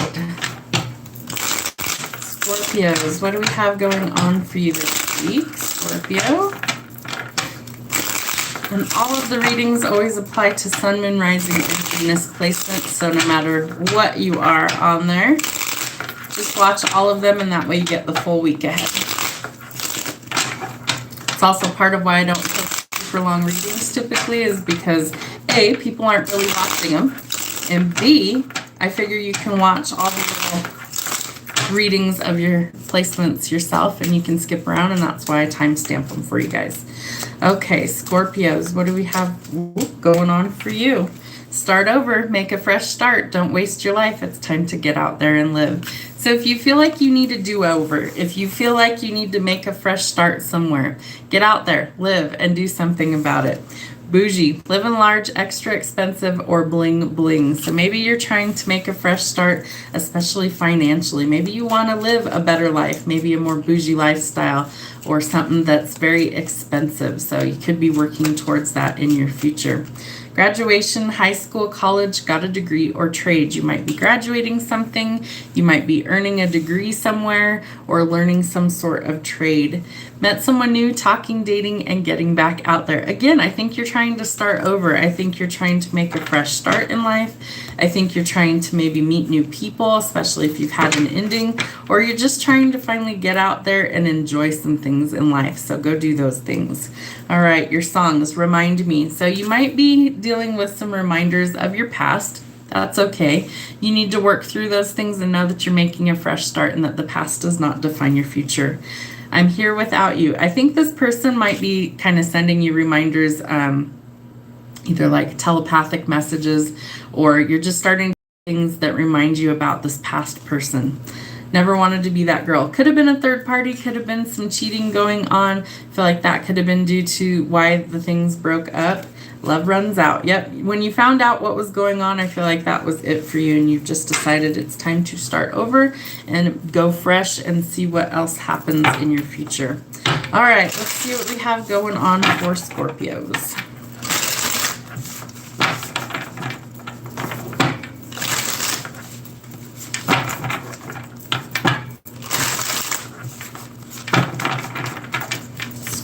Scorpios, what do we have going on for you this week, Scorpio? And all of the readings always apply to Sun, Moon, Rising, and Venus placement. So no matter what you are on there, just watch all of them, and that way you get the full week ahead. It's also part of why I don't post super long readings typically, is because A, people aren't really watching them, and B, I figure you can watch all the little readings of your placements yourself, and you can skip around, and that's why I timestamp them for you guys. Okay, Scorpios, what do we have going on for you? Start over, make a fresh start. Don't waste your life. It's time to get out there and live. So if you feel like you need a do-over, if you feel like you need to make a fresh start somewhere, get out there, live, and do something about it. Bougie, live in large, extra expensive, or bling bling. So maybe you're trying to make a fresh start, especially financially. Maybe you want to live a better life, maybe a more bougie lifestyle, or something that's very expensive. So you could be working towards that in your future. Graduation, high school, college, got a degree, or trade. You might be graduating something, you might be earning a degree somewhere, or learning some sort of trade. Met someone new, talking, dating, and getting back out there. Again, I think you're trying to start over. I think you're trying to make a fresh start in life. I think you're trying to maybe meet new people, especially if you've had an ending, or you're just trying to finally get out there and enjoy some things in life. So go do those things. All right, your songs, Remind Me. So you might be dealing with some reminders of your past. That's okay. You need to work through those things and know that you're making a fresh start and that the past does not define your future. I'm here without you. I think this person might be kind of sending you reminders, either like telepathic messages, or you're just starting things that remind you about this past person. Never wanted to be that girl. Could have been a third party, could have been some cheating going on. I feel like that could have been due to why the things broke up. Love runs out. Yep. When you found out what was going on, I feel like that was it for you, and you've just decided it's time to start over and go fresh and see what else happens in your future. All right, let's see what we have going on for Scorpios.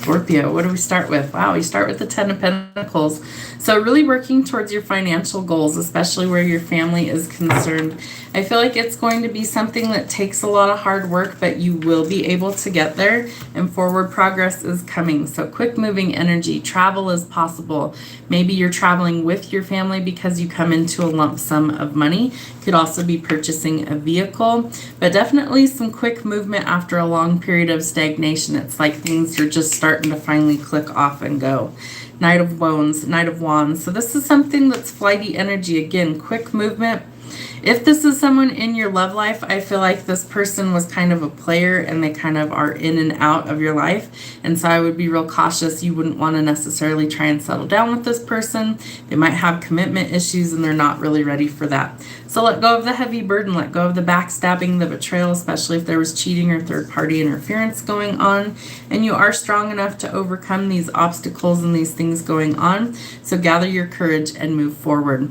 Scorpio, what do we start with? Wow, we start with the Ten of Pentacles. So really working towards your financial goals, especially where your family is concerned. I feel like it's going to be something that takes a lot of hard work, but you will be able to get there, and forward progress is coming. So quick moving energy, travel is possible. Maybe you're traveling with your family because you come into a lump sum of money. Could also be purchasing a vehicle, but definitely some quick movement after a long period of stagnation. It's like things are just starting to finally click off and go. Knight of Wands, Knight of Wands. So this is something that's flighty energy. Again, quick movement. If this is someone in your love life, I feel like this person was kind of a player and they kind of are in and out of your life. And so I would be real cautious. You wouldn't want to necessarily try and settle down with this person. They might have commitment issues and they're not really ready for that. So let go of the heavy burden, let go of the backstabbing, the betrayal, especially if there was cheating or third-party interference going on. And you are strong enough to overcome these obstacles and these things going on. So gather your courage and move forward.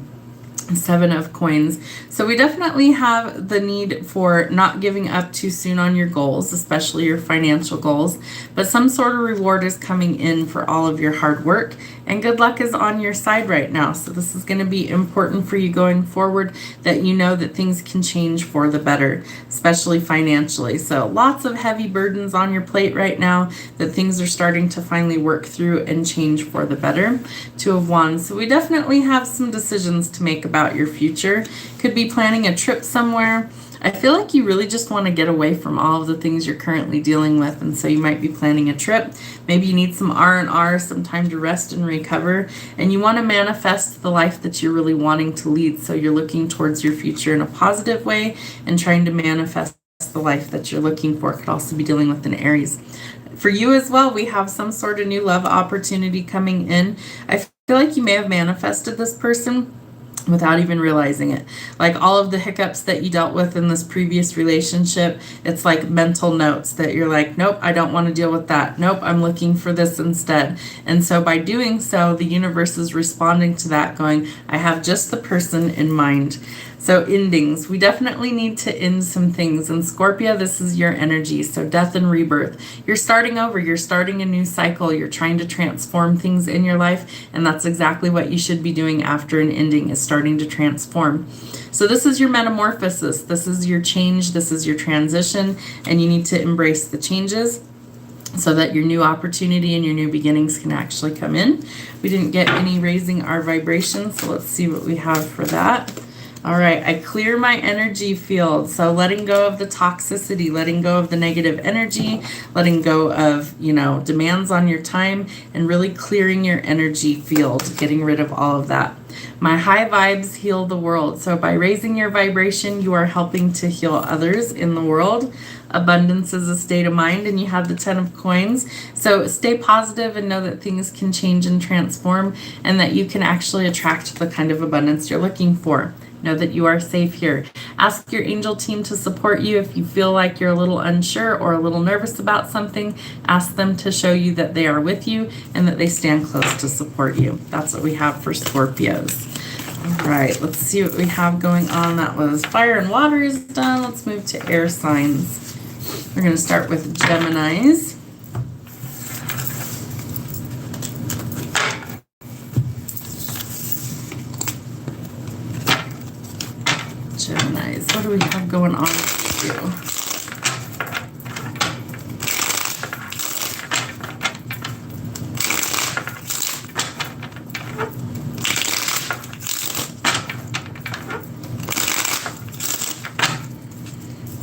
7 of coins. So we definitely have the need for not giving up too soon on your goals, especially your financial goals, but some sort of reward is coming in for all of your hard work, and good luck is on your side right now. So this is going to be important for you going forward, that you know that things can change for the better, especially financially. So lots of heavy burdens on your plate right now that things are starting to finally work through and change for the better. 2 of Wands. So we definitely have some decisions to make about your future. Could be planning a trip somewhere. I feel like you really just want to get away from all of the things you're currently dealing with, and so you might be planning a trip. Maybe you need some R&R, some time to rest and recover, and you want to manifest the life that you're really wanting to lead. So you're looking towards your future in a positive way and trying to manifest the life that you're looking for. Could also be dealing with an Aries. For you as well, we have some sort of new love opportunity coming in. I feel like you may have manifested this person without even realizing it. Like all of the hiccups that you dealt with in this previous relationship, it's like mental notes that you're like, nope, I don't want to deal with that. Nope, I'm looking for this instead. And so by doing so, the universe is responding to that, going, I have just the person in mind. So endings, we definitely need to end some things. And Scorpio, this is your energy. So death and rebirth. You're starting over. You're starting a new cycle. You're trying to transform things in your life. And that's exactly what you should be doing after an ending, is starting to transform. So this is your metamorphosis. This is your change. This is your transition. And you need to embrace the changes so that your new opportunity and your new beginnings can actually come in. We didn't get any raising our vibration. So let's see what we have for that. All right, I clear my energy field. So letting go of the toxicity, letting go of the negative energy, letting go of, demands on your time, and really clearing your energy field, getting rid of all of that. My high vibes heal the world. So by raising your vibration, you are helping to heal others in the world. Abundance is a state of mind, and you have the 10 of coins. So stay positive and know that things can change and transform, and that you can actually attract the kind of abundance you're looking for. Know that you are safe here. Ask your angel team to support you if you feel like you're a little unsure or a little nervous about something. Ask them to show you that they are with you and that they stand close to support you. That's what we have for Scorpios. All right, let's see what we have going on. That was fire and water is done. Let's move to air signs. We're going to start with Geminis. Geminis, what do we have going on with you?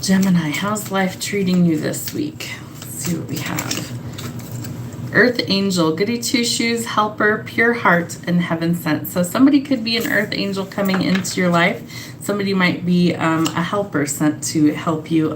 Gemini, how's life treating you this week? Let's see what we have. Earth angel, goody two shoes, helper, pure heart, and heaven sent. So somebody could be an earth angel coming into your life. Somebody might be a helper sent to help you.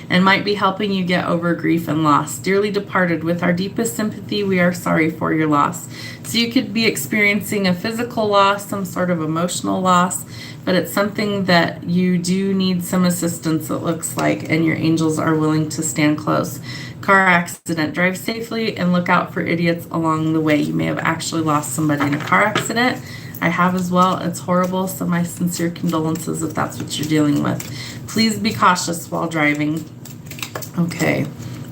And might be helping you get over grief and loss. Dearly departed, with our deepest sympathy, we are sorry for your loss. So you could be experiencing a physical loss, some sort of emotional loss, but it's something that you do need some assistance, it looks like, and your angels are willing to stand close. Car accident, drive safely and look out for idiots along the way. You may have actually lost somebody in a car accident. I have as well. It's horrible, so my sincere condolences if that's what you're dealing with. Please be cautious while driving. Okay.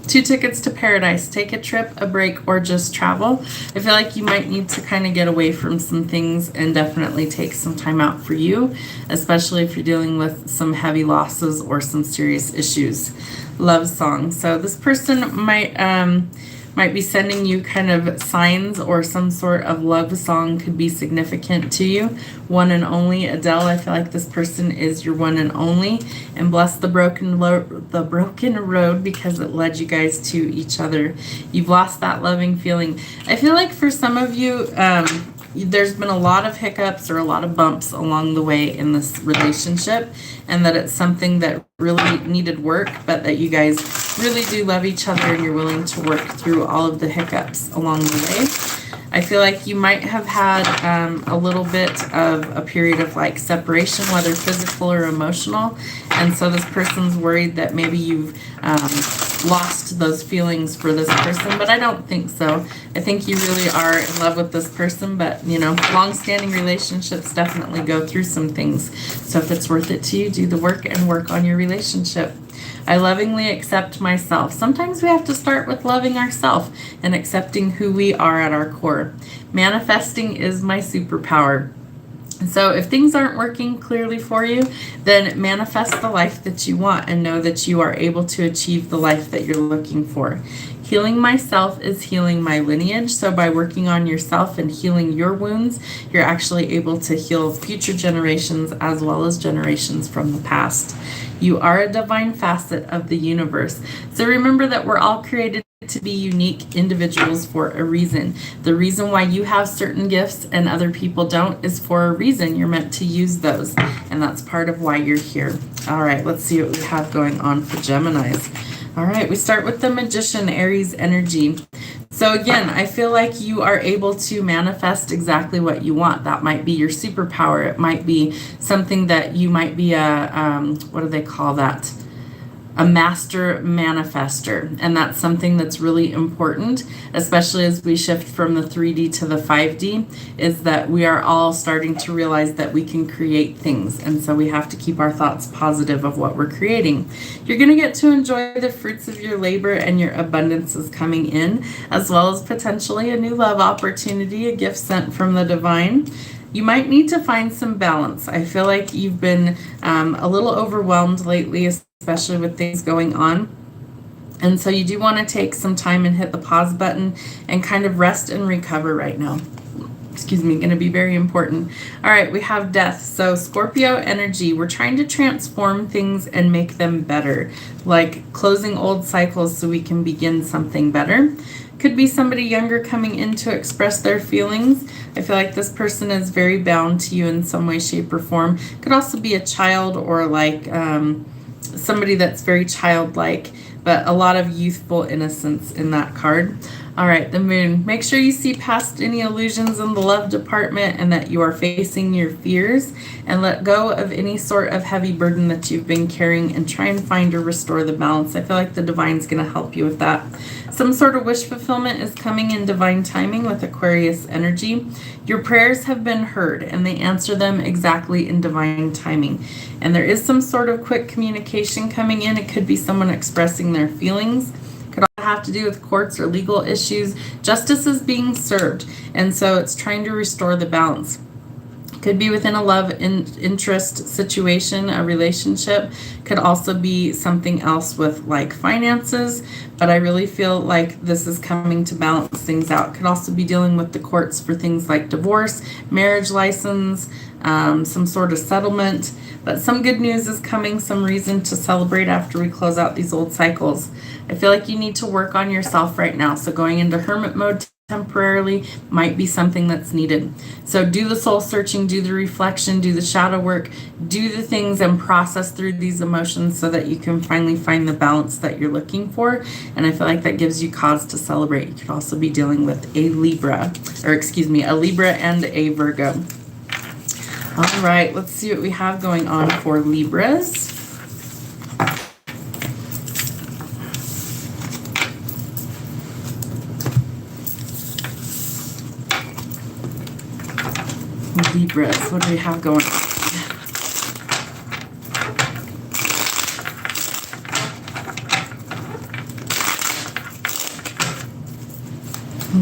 2 tickets to paradise. Take a trip, a break, or just travel. I feel like you might need to kind of get away from some things and definitely take some time out for you, especially if you're dealing with some heavy losses or some serious issues. Love song. So this person might be sending you kind of signs, or some sort of love song could be significant to you. One and only. Adele, I feel like this person is your one and only. And bless the broken road, because it led you guys to each other. You've lost that loving feeling. I feel like for some of you, there's been a lot of hiccups or a lot of bumps along the way in this relationship, and that it's something that really needed work, but that you guys really do love each other and you're willing to work through all of the hiccups along the way. I feel like you might have had a little bit of a period of like separation, whether physical or emotional. And so this person's worried that maybe you've lost those feelings for this person, but I don't think so. I think you really are in love with this person, but you know, long-standing relationships definitely go through some things. So if it's worth it to you, do the work and work on your relationship. I lovingly accept myself. Sometimes we have to start with loving ourselves and accepting who we are at our core. Manifesting is my superpower. So if things aren't working clearly for you, then manifest the life that you want and know that you are able to achieve the life that you're looking for. Healing myself is healing my lineage. So by working on yourself and healing your wounds, you're actually able to heal future generations as well as generations from the past. You are a divine facet of the universe. So remember that we're all created to be unique individuals for a reason. The reason why you have certain gifts and other people don't is for a reason. You're meant to use those, and that's part of why you're here. All right, let's see what we have going on for Geminis. All right, we start with the Magician, Aries energy. So again, I feel like you are able to manifest exactly what you want. That might be your superpower. It might be something that you might be what do they call that? A master manifester. And that's something that's really important, especially as we shift from the 3D to the 5D, is that we are all starting to realize that we can create things. And so we have to keep our thoughts positive of what we're creating. You're going to get to enjoy the fruits of your labor, and your abundance is coming in, as well as potentially a new love opportunity, a gift sent from the divine. You might need to find some balance. I feel like you've been a little overwhelmed lately, especially with things going on. And so you do want to take some time and hit the pause button and kind of rest and recover right now. Excuse me, going to be very important. All right, we have death. So Scorpio energy, we're trying to transform things and make them better, like closing old cycles so we can begin something better. Could be somebody younger coming in to express their feelings. I feel like this person is very bound to you in some way, shape, or form. Could also be a child, or like somebody that's very childlike, but a lot of youthful innocence in that card. All right, the moon. Make sure you see past any illusions in the love department, and that you are facing your fears, and let go of any sort of heavy burden that you've been carrying, and try and find or restore the balance. I feel like the divine's going to help you with that. Some sort of wish fulfillment is coming in divine timing with Aquarius energy. Your prayers have been heard, and they answer them exactly in divine timing. And there is some sort of quick communication coming in. It could be someone expressing their feelings. Could also have to do with courts or legal issues. Justice is being served, and so it's trying to restore the balance. Could be within a love interest situation, a relationship. Could also be something else with like finances, but I really feel like this is coming to balance things out. Could also be dealing with the courts for things like divorce, marriage license, some sort of settlement. But some good news is coming, some reason to celebrate after we close out these old cycles. I feel like you need to work on yourself right now. So going into hermit mode temporarily might be something that's needed. So do the soul searching, do the reflection, do the shadow work, do the things and process through these emotions so that you can finally find the balance that you're looking for. And I feel like that gives you cause to celebrate. You could also be dealing with a Libra and a Virgo. All right, let's see what we have going on for Libras. Libras, what do we have going on?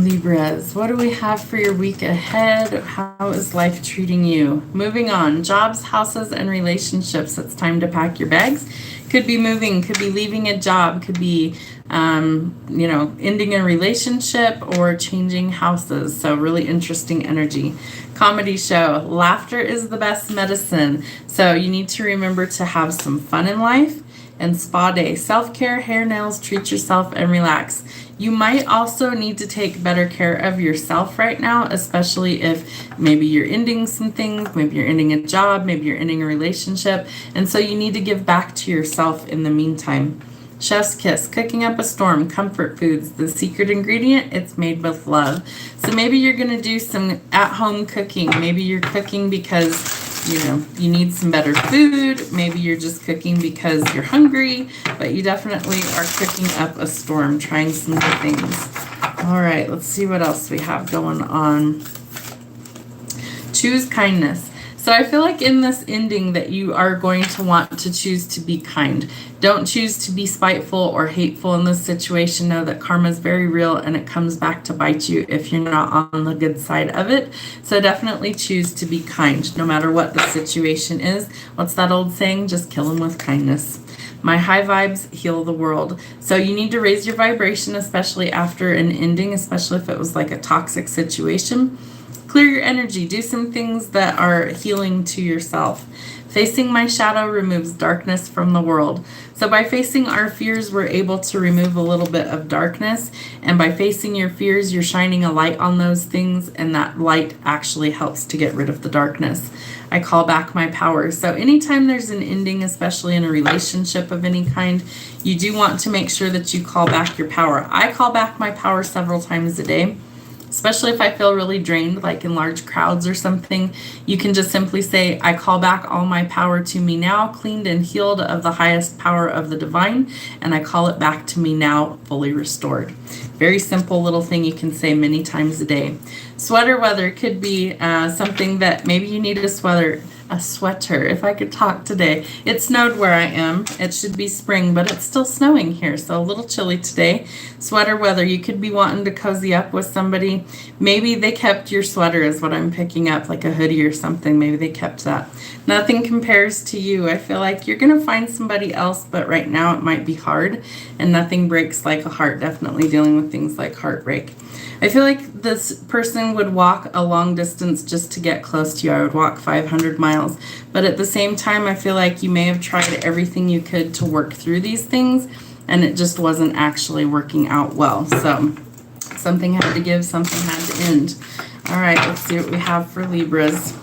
Libras, what do we have for your week ahead? How is life treating you? Moving on, jobs, houses, and relationships. It's time to pack your bags. Could be moving, could be leaving a job, could be, ending a relationship or changing houses. So really interesting energy. Comedy show, laughter is the best medicine. So you need to remember to have some fun in life. And spa day, self-care, hair, nails, treat yourself and relax. You might also need to take better care of yourself right now, especially if maybe you're ending some things, maybe you're ending a job, maybe you're ending a relationship, and so you need to give back to yourself in the meantime. Chef's kiss, cooking up a storm, comfort foods, the secret ingredient, it's made with love. So maybe you're going to do some at-home cooking. Maybe you're cooking because you need some better food. Maybe you're just cooking because you're hungry, but you definitely are cooking up a storm, trying some new things. All right, let's see what else we have going on. Choose kindness. So I feel like in this ending that you are going to want to choose to be kind. Don't choose to be spiteful or hateful in this situation. Know that karma is very real and it comes back to bite you if you're not on the good side of it. So definitely choose to be kind no matter what the situation is. What's that old saying? Just kill them with kindness. My high vibes heal the world. So you need to raise your vibration, especially after an ending, especially if it was like a toxic situation. Clear your energy. Do some things that are healing to yourself. Facing my shadow removes darkness from the world. So by facing our fears, we're able to remove a little bit of darkness. And by facing your fears, you're shining a light on those things. And that light actually helps to get rid of the darkness. I call back my power. So anytime there's an ending, especially in a relationship of any kind, you do want to make sure that you call back your power. I call back my power several times a day. Especially if I feel really drained, like in large crowds or something, you can just simply say, I call back all my power to me now, cleaned and healed of the highest power of the divine, and I call it back to me now, fully restored. Very simple little thing you can say many times a day. Sweater weather could be something that maybe you need a sweater, if I could talk today. It snowed where I am. It should be spring, but it's still snowing here, so a little chilly today. Sweater weather, you could be wanting to cozy up with somebody. Maybe they kept your sweater is what I'm picking up, like a hoodie or something. Maybe they kept that. Nothing compares to you. I feel like you're going to find somebody else, but right now it might be hard, and nothing breaks like a heart. Definitely dealing with things like heartbreak. I feel like this person would walk a long distance just to get close to you. I would walk 500 miles. But at the same time, I feel like you may have tried everything you could to work through these things, and it just wasn't actually working out well. So something had to give, something had to end. All right, let's see what we have for Libras.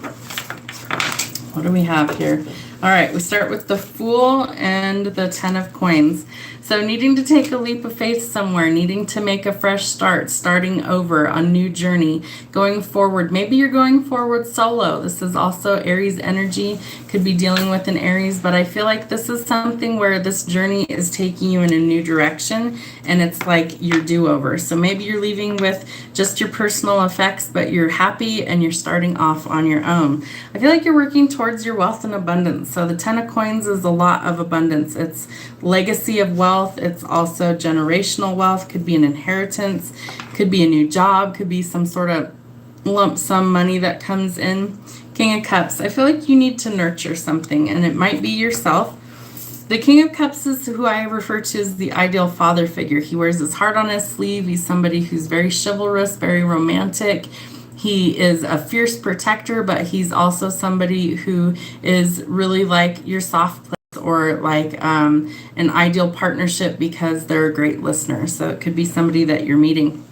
What do we have here? All right, we start with the Fool and the 10 of Coins. So needing to take a leap of faith somewhere, needing to make a fresh start, starting over, a new journey, going forward. Maybe you're going forward solo. This is also Aries energy. Could be dealing with an Aries, but I feel like this is something where this journey is taking you in a new direction, and it's like your do-over. So maybe you're leaving with just your personal effects, but you're happy and you're starting off on your own. I feel like you're working towards your wealth and abundance. So the 10 of Coins is a lot of abundance. It's legacy of wealth. It's also generational wealth. Could be an inheritance, could be a new job, could be some sort of lump sum money that comes in. King of Cups, I feel like you need to nurture something, and it might be yourself. The King of Cups is who I refer to as the ideal father figure. He wears his heart on his sleeve. He's somebody who's very chivalrous, very romantic. He is a fierce protector, but he's also somebody who is really like your soft place, or like an ideal partnership because they're a great listener. So it could be somebody that you're meeting.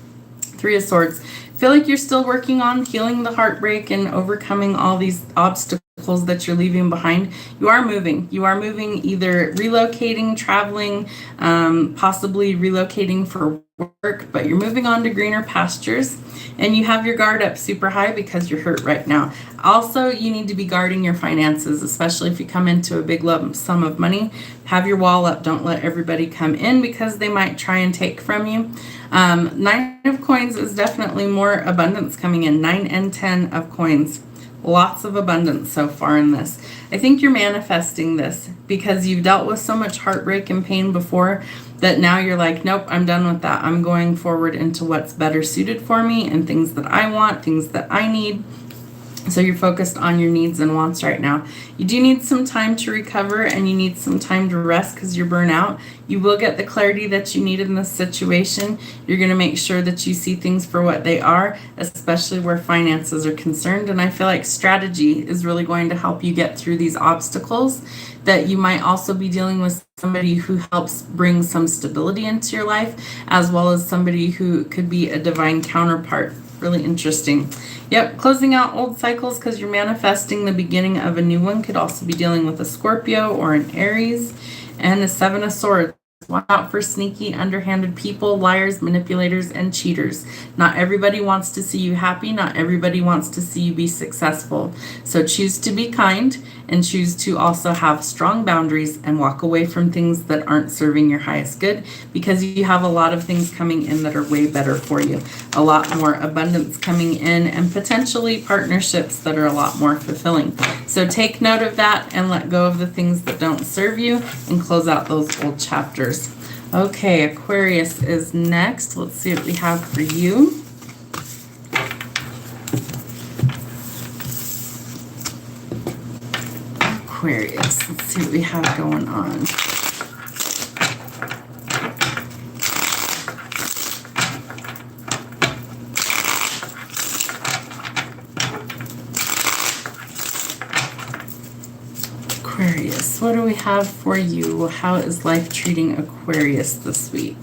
3 of Swords. I feel like you're still working on healing the heartbreak and overcoming all these obstacles that you're leaving behind. You are moving. You are moving, either relocating, traveling, possibly relocating for work, but you're moving on to greener pastures, and you have your guard up super high because you're hurt right now. Also, you need to be guarding your finances, especially if you come into a big lump sum of money. Have your wall up. Don't let everybody come in because they might try and take from you. 9 of Coins is definitely more abundance coming in. 9 and 10 of Coins. Lots of abundance so far in this. I think you're manifesting this because you've dealt with so much heartbreak and pain before that now you're like, nope, I'm done with that. I'm going forward into what's better suited for me and things that I want, things that I need. So you're focused on your needs and wants right now. You do need some time to recover, and you need some time to rest because you're burnt out. You will get the clarity that you need in this situation. You're going to make sure that you see things for what they are, especially where finances are concerned. And I feel like strategy is really going to help you get through these obstacles. that you might also be dealing with somebody who helps bring some stability into your life, as well as somebody who could be a divine counterpart. Really interesting. Yep, closing out old cycles because you're manifesting the beginning of a new one. Could also be dealing with a Scorpio or an Aries. And the Seven of Swords. Watch out for sneaky, underhanded people, liars, manipulators, and cheaters. Not everybody wants to see you happy. Not everybody wants to see you be successful. So choose to be kind and choose to also have strong boundaries and walk away from things that aren't serving your highest good, because you have a lot of things coming in that are way better for you. A lot more abundance coming in and potentially partnerships that are a lot more fulfilling. So take note of that and let go of the things that don't serve you and close out those old chapters. Okay, Aquarius is next. Let's see what we have for you. Aquarius, let's see what we have going on. Aquarius, what do we have for you? How is life treating Aquarius this week?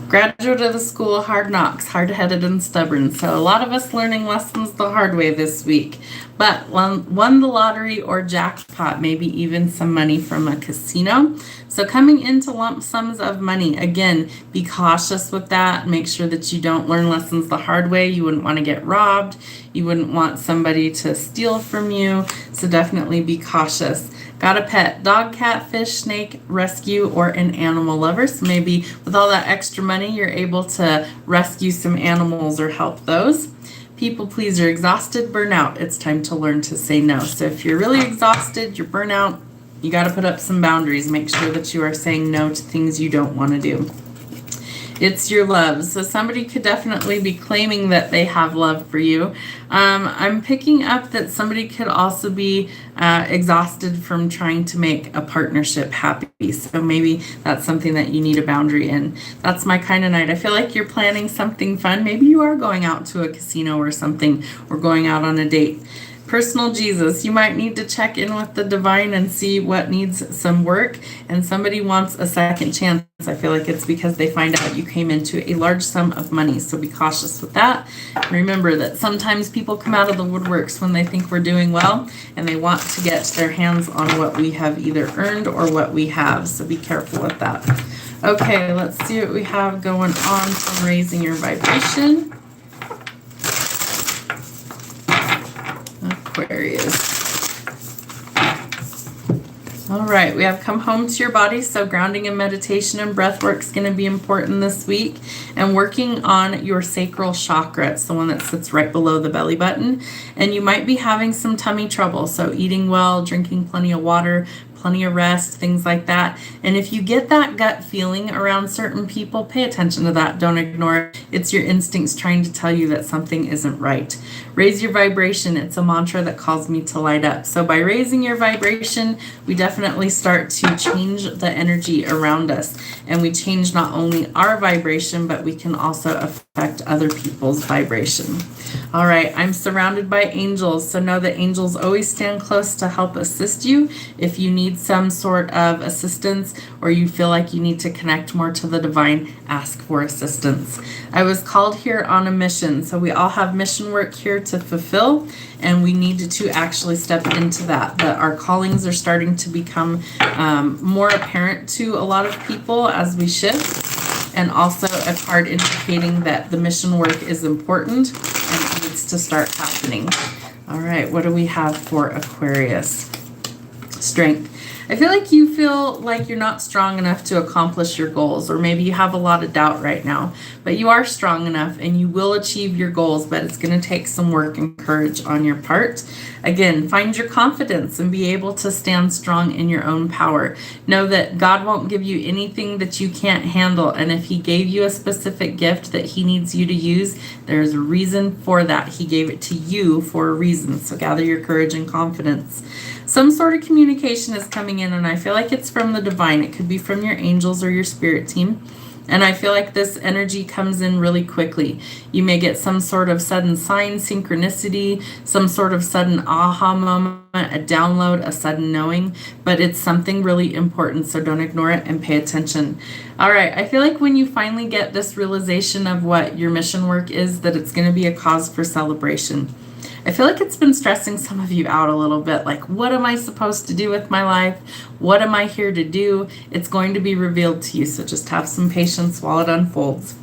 Graduate of the school of hard knocks, hard-headed and stubborn. So a lot of us learning lessons the hard way this week. But won the lottery or jackpot, maybe even some money from a casino. So coming into lump sums of money, again, be cautious with that. Make sure that you don't learn lessons the hard way. You wouldn't want to get robbed. You wouldn't want somebody to steal from you. So definitely be cautious. Got a pet, dog, cat, fish, snake, rescue, or an animal lover. So maybe with all that extra money, you're able to rescue some animals or help those. People pleaser, exhausted, burnout. It's time to learn to say no. So if you're really exhausted, you're burnout, you got to put up some boundaries. Make sure that you are saying no to things you don't want to do. It's your love. So somebody could definitely be claiming that they have love for you. I'm picking up that somebody could also be exhausted from trying to make a partnership happy. So maybe that's something that you need a boundary in. That's my kind of night. I feel like you're planning something fun. Maybe you are going out to a casino or something, or going out on a date. Personal Jesus, you might need to check in with the divine and see what needs some work, and somebody wants a second chance. I feel like it's because they find out you came into a large sum of money, so be cautious with that. Remember that sometimes people come out of the woodworks when they think we're doing well, and they want to get their hands on what we have either earned or what we have, so be careful with that. Okay, let's see what we have going on from raising your vibration. Aquarius. All right, we have come home to your body, so grounding and meditation and breath work is going to be important this week, and working on your sacral chakra. It's the one that sits right below the belly button, and you might be having some tummy trouble, so eating well, drinking plenty of water, plenty of rest, things like that. And if you get that gut feeling around certain people, pay attention to that. Don't ignore it. It's your instincts trying to tell you that something isn't right. Raise your vibration. It's a mantra that calls me to light up. So by raising your vibration, we definitely start to change the energy around us. And we change not only our vibration, but we can also affect other people's vibration. All right, I'm surrounded by angels, so know that angels always stand close to help assist you. If you need some sort of assistance, or you feel like you need to connect more to the divine, ask for assistance. I was called here on a mission, so we all have mission work here to fulfill, and we need to actually step into that. Our callings are starting to become more apparent to a lot of people as we shift, and also a card indicating that the mission work is important and it needs to start happening. All right, what do we have for Aquarius? Strength. I feel like you feel like you're not strong enough to accomplish your goals, or maybe you have a lot of doubt right now, but you are strong enough and you will achieve your goals, but it's going to take some work and courage on your part. Again, find your confidence and be able to stand strong in your own power. Know that God won't give you anything that you can't handle, and if He gave you a specific gift that He needs you to use, there's a reason for that. He gave it to you for a reason, so gather your courage and confidence. Some sort of communication is coming in, and I feel like it's from the divine. It could be from your angels or your spirit team. And I feel like this energy comes in really quickly. You may get some sort of sudden sign, synchronicity, some sort of sudden aha moment, a download, a sudden knowing, but it's something really important, so don't ignore it and pay attention. All right, I feel like when you finally get this realization of what your mission work is, that it's going to be a cause for celebration. I feel like it's been stressing some of you out a little bit. Like, what am I supposed to do with my life? What am I here to do? It's going to be revealed to you, so just have some patience while it unfolds.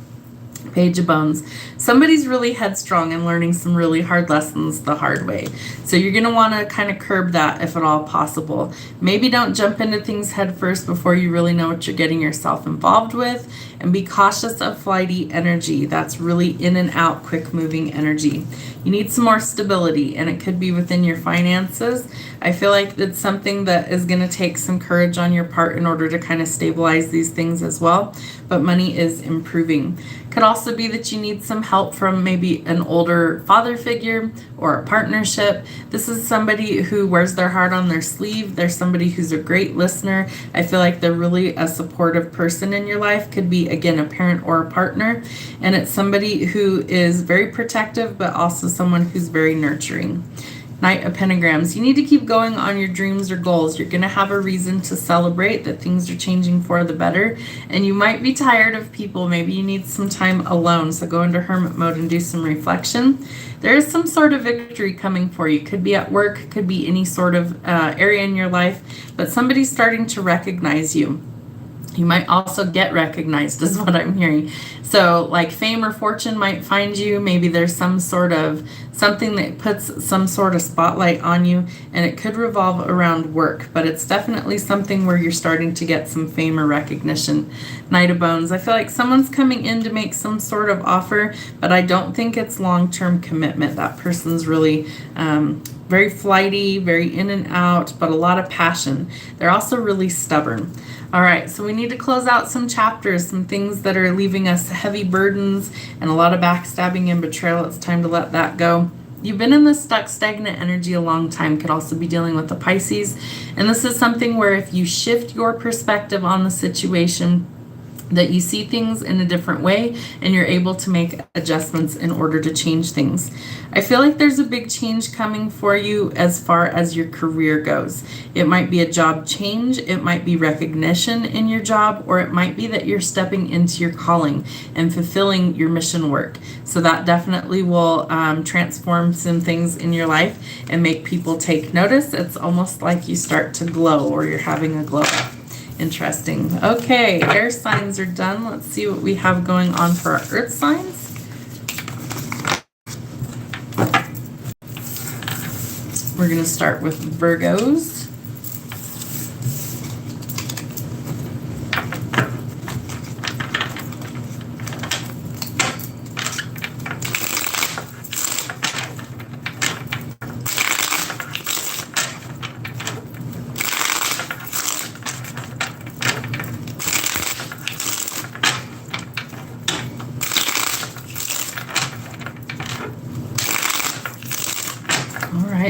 Page of Bones. Somebody's really headstrong and learning some really hard lessons the hard way. So you're going to want to kind of curb that if at all possible. Maybe don't jump into things head first before you really know what you're getting yourself involved with. And be cautious of flighty energy. That's really in and out, quick moving energy. You need some more stability, and it could be within your finances. I feel like it's something that is going to take some courage on your part in order to kind of stabilize these things as well. But money is improving. Could also be that you need some help from maybe an older father figure or a partnership. This is somebody who wears their heart on their sleeve. They're somebody who's a great listener. I feel like they're really a supportive person in your life. Could be, again, a parent or a partner. And it's somebody who is very protective, but also someone who's very nurturing. Knight of Pentagrams. You need to keep going on your dreams or goals. You're going to have a reason to celebrate that things are changing for the better. And you might be tired of people. Maybe you need some time alone. So go into hermit mode and do some reflection. There is some sort of victory coming for you. Could be at work, could be any sort of area in your life. But somebody's starting to recognize you. You might also get recognized, is what I'm hearing. So like fame or fortune might find you. Maybe there's some sort of something that puts some sort of spotlight on you, and it could revolve around work, but it's definitely something where you're starting to get some fame or recognition. Knight of Bones. I feel like someone's coming in to make some sort of offer, but I don't think it's long-term commitment. That person's really very flighty, very in and out, but a lot of passion. They're also really stubborn. All right, so we need to close out some chapters, some things that are leaving us heavy burdens and a lot of backstabbing and betrayal. It's time to let that go. You've been in this stuck, stagnant energy a long time. Could also be dealing with the Pisces. And this is something where if you shift your perspective on the situation, that you see things in a different way and you're able to make adjustments in order to change things. I feel like there's a big change coming for you as far as your career goes. It might be a job change, it might be recognition in your job, or it might be that you're stepping into your calling and fulfilling your mission work. So that definitely will transform some things in your life and make people take notice. It's almost like you start to glow, or you're having a glow up. Interesting. Okay, air signs are done. Let's see what we have going on for our earth signs. We're going to start with Virgos.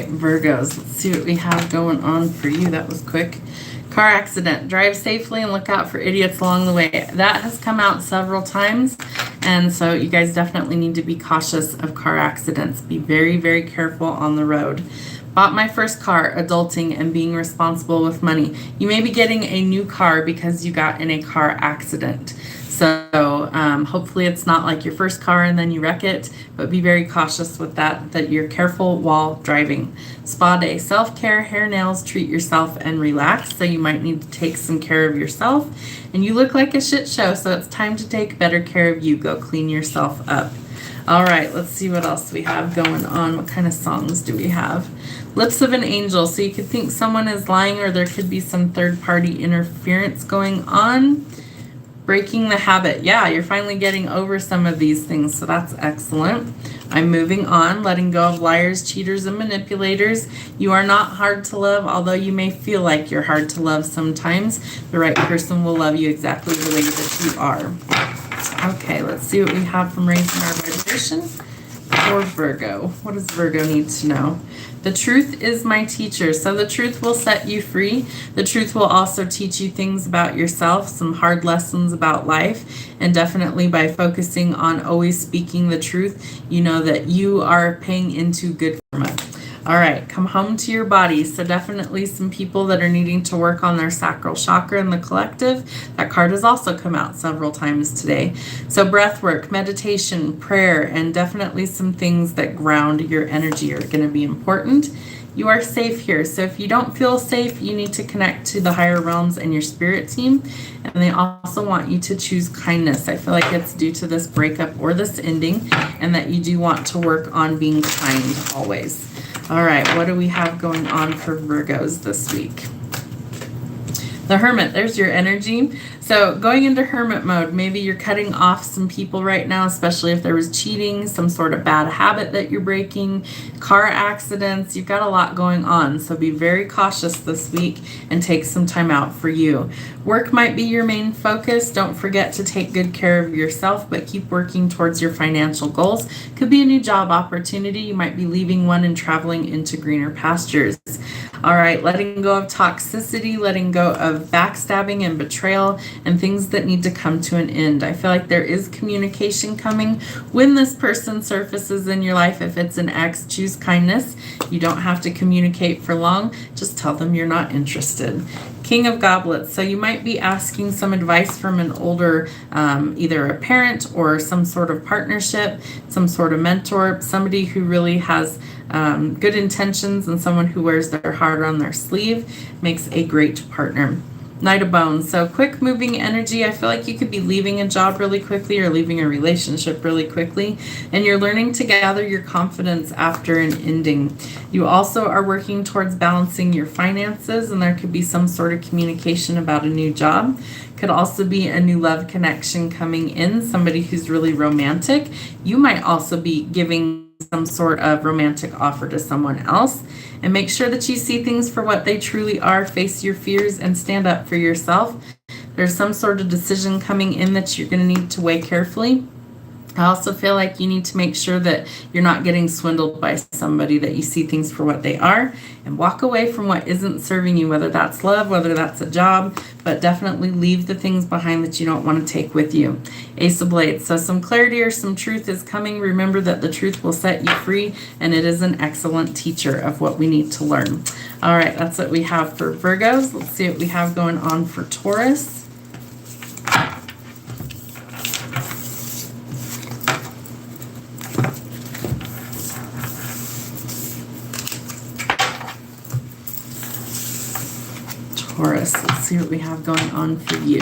Virgos. Let's see what we have going on for you. That was quick. Car accident. Drive safely and look out for idiots along the way. That has come out several times, and so you guys definitely need to be cautious of car accidents. Be very, very careful on the road. Bought my first car, adulting and being responsible with money. You may be getting a new car because you got in a car accident. So hopefully it's not like your first car and then you wreck it, but be very cautious with that you're careful while driving. Spa day, self-care, hair, nails, treat yourself and relax. So you might need to take some care of yourself. And you look like a shit show, so it's time to take better care of you. Go clean yourself up. All right, let's see what else we have going on. What kind of songs do we have? Lips of an Angel. So you could think someone is lying, or there could be some third-party interference going on. Breaking the habit. Yeah, you're finally getting over some of these things, so that's excellent. I'm moving on, letting go of liars, cheaters, and manipulators. You are not hard to love, although you may feel like you're hard to love sometimes. The right person will love you exactly the way that you are. Okay, let's see what we have from raising our vibration. for Virgo. What does Virgo need to know? The truth is my teacher. So the truth will set you free. The truth will also teach you things about yourself, some hard lessons about life. And definitely by focusing on always speaking the truth, you know that you are paying into good karma. All right, come home to your body. So definitely some people that are needing to work on their sacral chakra in the collective. That card has also come out several times today. So breath work, meditation, prayer, and definitely some things that ground your energy are going to be important. You are safe here. So if you don't feel safe, you need to connect to the higher realms and your spirit team. And they also want you to choose kindness. I feel like it's due to this breakup or this ending, and that you do want to work on being kind always. All right, what do we have going on for Virgos this week? The Hermit, there's your energy. So going into Hermit mode, maybe you're cutting off some people right now, especially if there was cheating, some sort of bad habit that you're breaking, car accidents. You've got a lot going on. So be very cautious this week and take some time out for you. Work might be your main focus. Don't forget to take good care of yourself, but keep working towards your financial goals. Could be a new job opportunity. You might be leaving one and traveling into greener pastures. All right, letting go of toxicity, letting go of backstabbing and betrayal, and things that need to come to an end. I feel like there is communication coming when this person surfaces in your life. If it's an ex, choose kindness. You don't have to communicate for long. Just tell them you're not interested. King of Goblets. So you might be asking some advice from an older, either a parent or some sort of partnership, some sort of mentor, somebody who really has good intentions, and someone who wears their heart on their sleeve makes a great partner. Knight of Bones. So quick moving energy. I feel like you could be leaving a job really quickly or leaving a relationship really quickly, and you're learning to gather your confidence after an ending. You also are working towards balancing your finances, and there could be some sort of communication about a new job. Could also be a new love connection coming in, somebody who's really romantic. You might also be giving some sort of romantic offer to someone else. And make sure that you see things for what they truly are, face your fears, and stand up for yourself. There's some sort of decision coming in that you're going to need to weigh carefully. I also feel like you need to make sure that you're not getting swindled by somebody, that you see things for what they are, and walk away from what isn't serving you, whether that's love, whether that's a job, but definitely leave the things behind that you don't want to take with you. Ace of Blades. So some clarity or some truth is coming. Remember that the truth will set you free, and it is an excellent teacher of what we need to learn. All right, that's what we have for Virgos. Let's see what we have going on for Taurus. Taurus, let's see what we have going on for you.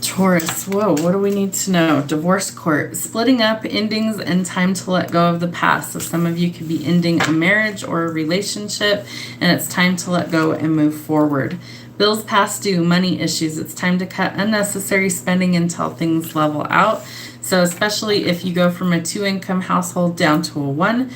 Taurus, whoa, what do we need to know? Divorce court, splitting up, endings, and time to let go of the past. So some of you could be ending a marriage or a relationship, and it's time to let go and move forward. Bills past due, money issues. It's time to cut unnecessary spending until things level out. So especially if you go from a 2-income household down to a 1,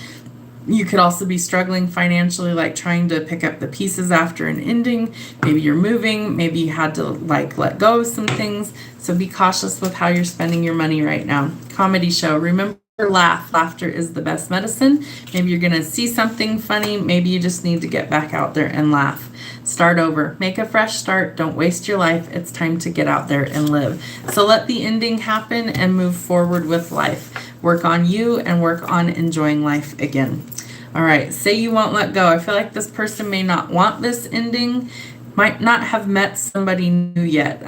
you could also be struggling financially, like trying to pick up the pieces after an ending. Maybe you're moving. Maybe you had to let go of some things. So be cautious with how you're spending your money right now. Comedy show. Remember, laugh. Laughter is the best medicine. Maybe you're going to see something funny. Maybe you just need to get back out there and laugh. Start over. Make a fresh start. Don't waste your life. It's time to get out there and live. So let the ending happen and move forward with life. Work on you and work on enjoying life again. All right, say you won't let go. I feel like this person may not want this ending, might not have met somebody new yet.